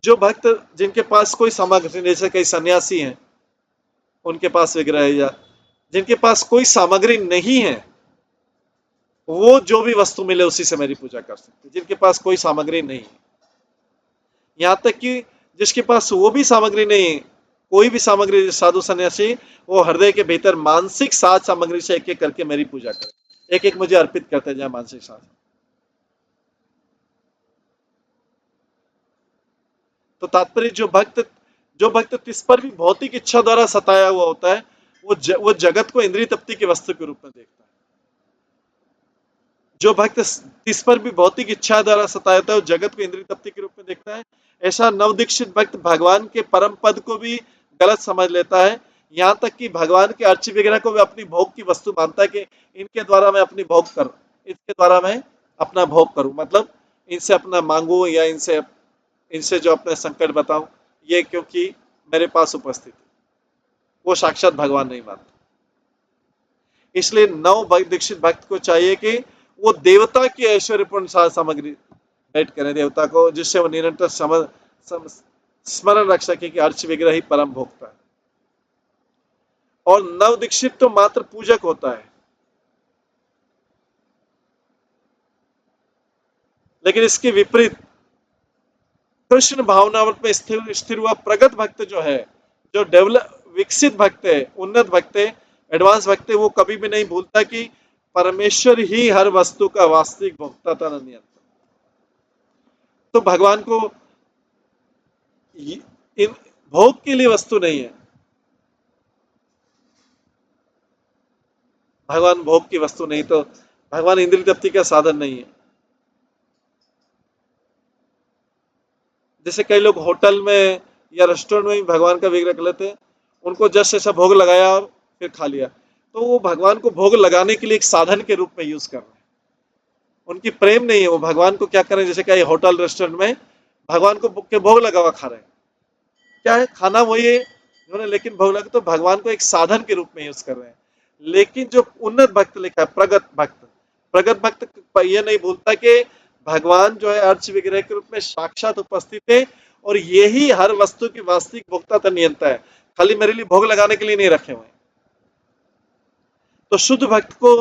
जो भक्त जिनके पास कोई सामग्री, जैसे कई सन्यासी हैं उनके पास विग्रह है, या जिनके पास कोई सामग्री नहीं है, वो जो भी वस्तु मिले उसी से मेरी पूजा कर सकते। जिनके पास कोई सामग्री नहीं है, यहां तक कि जिसके पास वो भी सामग्री नहीं है, कोई भी सामग्री, साधु सन्यासी, वो हृदय के भीतर मानसिक साज सामग्री से एक एक करके मेरी पूजा करे, एक एक मुझे अर्पित करते जाए मानसिक साज। तो तात्पर्य, जो भक्त तिस पर भी भौतिक इच्छा द्वारा सताया हुआ होता है, वो जगत को इंद्रिय तृप्ति की वस्तु के रूप में देखता है। जो भक्त तिस पर भी भौतिक इच्छा द्वारा सताया होता है, वो जगत को इंद्रिय तृप्ति के रूप में देखता है। ऐसा नवदीक्षित भक्त भगवान के परम पद को भी गलत समझ लेता है, यहाँ तक कि भगवान के अर्च विग्रह को भी अपनी भोग की वस्तु मानता है कि इनके द्वारा मैं अपनी भोग करूं, इनके द्वारा मैं अपना भोग करूं, मतलब इनसे अपना मांगू, या इनसे जो अपने संकट बताऊं, ये क्योंकि मेरे पास उपस्थित है। वो साक्षात भगवान नहीं मानता। इसलिए नव दीक्षित भक्त को चाहिए कि वो देवता की ऐश्वर्यपूर्ण साज सामग्री भेंट करें देवता को, जिससे वो निरंतर स्मरण रख सके कि अर्च विग्रह ही परम भोक्ता है। और नव दीक्षित तो मात्र पूजक होता है, लेकिन इसके विपरीत कृष्ण भावनामृत में स्थिर हुआ प्रगत भक्त जो है, जो विकसित भक्त है, उन्नत भक्त है, एडवांस भक्त है, वो कभी भी नहीं भूलता कि परमेश्वर ही हर वस्तु का वास्तविक भोक्ता था, नियंता। तो भगवान को इन भोग के लिए वस्तु नहीं है, भगवान भोग की वस्तु नहीं, तो भगवान इंद्रिय तृप्ति का साधन नहीं है। जैसे कई लोग होटल में या रेस्टोरेंट में भी भगवान का विग्रह लेते हैं, उनको जस्ट ऐसा भोग लगाया और फिर खा लिया, तो वो भगवान को भोग लगाने के लिए एक साधन के रूप में यूज कर रहे हैं, उनकी प्रेम नहीं है। वो भगवान को क्या करें, जैसे कई होटल रेस्टोरेंट में भगवान को के भोग लगा हुआ खा रहे हैं, क्या है, खाना वही है उन्होंने, लेकिन भोग लगा तो भगवान को एक साधन के रूप में यूज कर रहे हैं। लेकिन जो उन्नत भक्त लिखा है, प्रगत भक्त, प्रगत भक्त ये नहीं भूलता कि भगवान जो है अर्च विग्रह के रूप में साक्षात उपस्थित है, और यही हर वस्तु की वास्तविक भोक्ता तथा नियंता है, खाली मेरे लिए भोग लगाने के लिए नहीं रखे हुए। तो शुद्ध भक्त को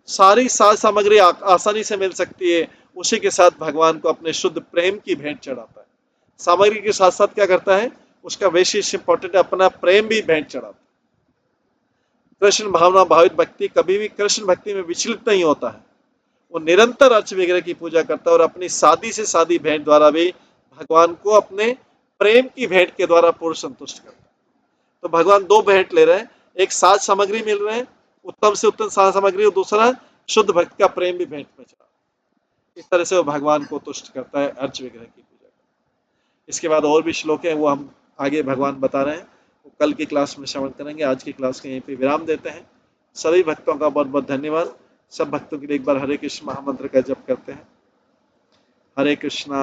सारी साज सामग्री आसानी से मिल सकती है, उसी के साथ भगवान को अपने शुद्ध प्रेम की भेंट चढ़ाता है। सामग्री के साथ साथ क्या करता है, उसका वैशिष्ट इंपॉर्टेंट अपना प्रेम भी भेंट चढ़ाता है। कृष्ण भावना भावित व्यक्ति कभी भी कृष्ण भक्ति में विचलित नहीं होता है, वो निरंतर अर्च विग्रह की पूजा करता है और अपनी सादी से सादी भेंट द्वारा भी भगवान को अपने प्रेम की भेंट के द्वारा पूर्ण संतुष्ट करता है। तो भगवान दो भेंट ले रहे हैं, एक साज सामग्री मिल रहे हैं, उत्तम से उत्तम साज सामग्री, और दूसरा शुद्ध भक्त का प्रेम भी भेंट में चढ़ा। इस तरह से वो भगवान को तुष्ट करता है अर्च विग्रह की पूजा। इसके बाद और भी श्लोक है, वो हम आगे भगवान बता रहे हैं, वो कल की क्लास में श्रवण करेंगे। आज की क्लास के यहीं पे विराम देते हैं। सभी भक्तों का बहुत बहुत धन्यवाद। सब भक्तों के लिए एक बार हरे कृष्ण महामंत्र का जप करते हैं। हरे कृष्णा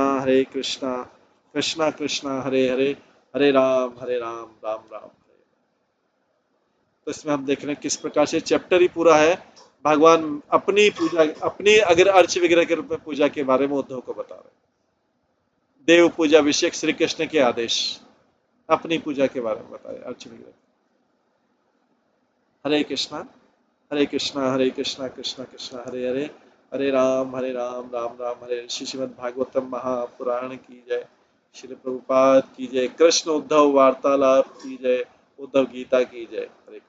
कृष्णा कृष्णा हरे हरे, हरे राम राम राम हरे। तो इसमें हम देख रहे हैं किस प्रकार से चैप्टर ही पूरा है, भगवान अपनी पूजा, अपनी अगर अर्च विग्रह के रूप में पूजा के बारे में उद्धव को बता रहे हैं। देव पूजा अभिषेक श्री कृष्ण के आदेश, अपनी पूजा के बारे में बताए अर्च विग्रह। हरे कृष्णा कृष्णा कृष्णा कृष्णा हरे हरे, हरे राम राम राम हरे। श्रीमद् भागवतम महापुराण की जय, श्री प्रभुपाद की जय, कृष्ण उद्धव वार्तालाप की जय, उद्धव गीता की जय। हरे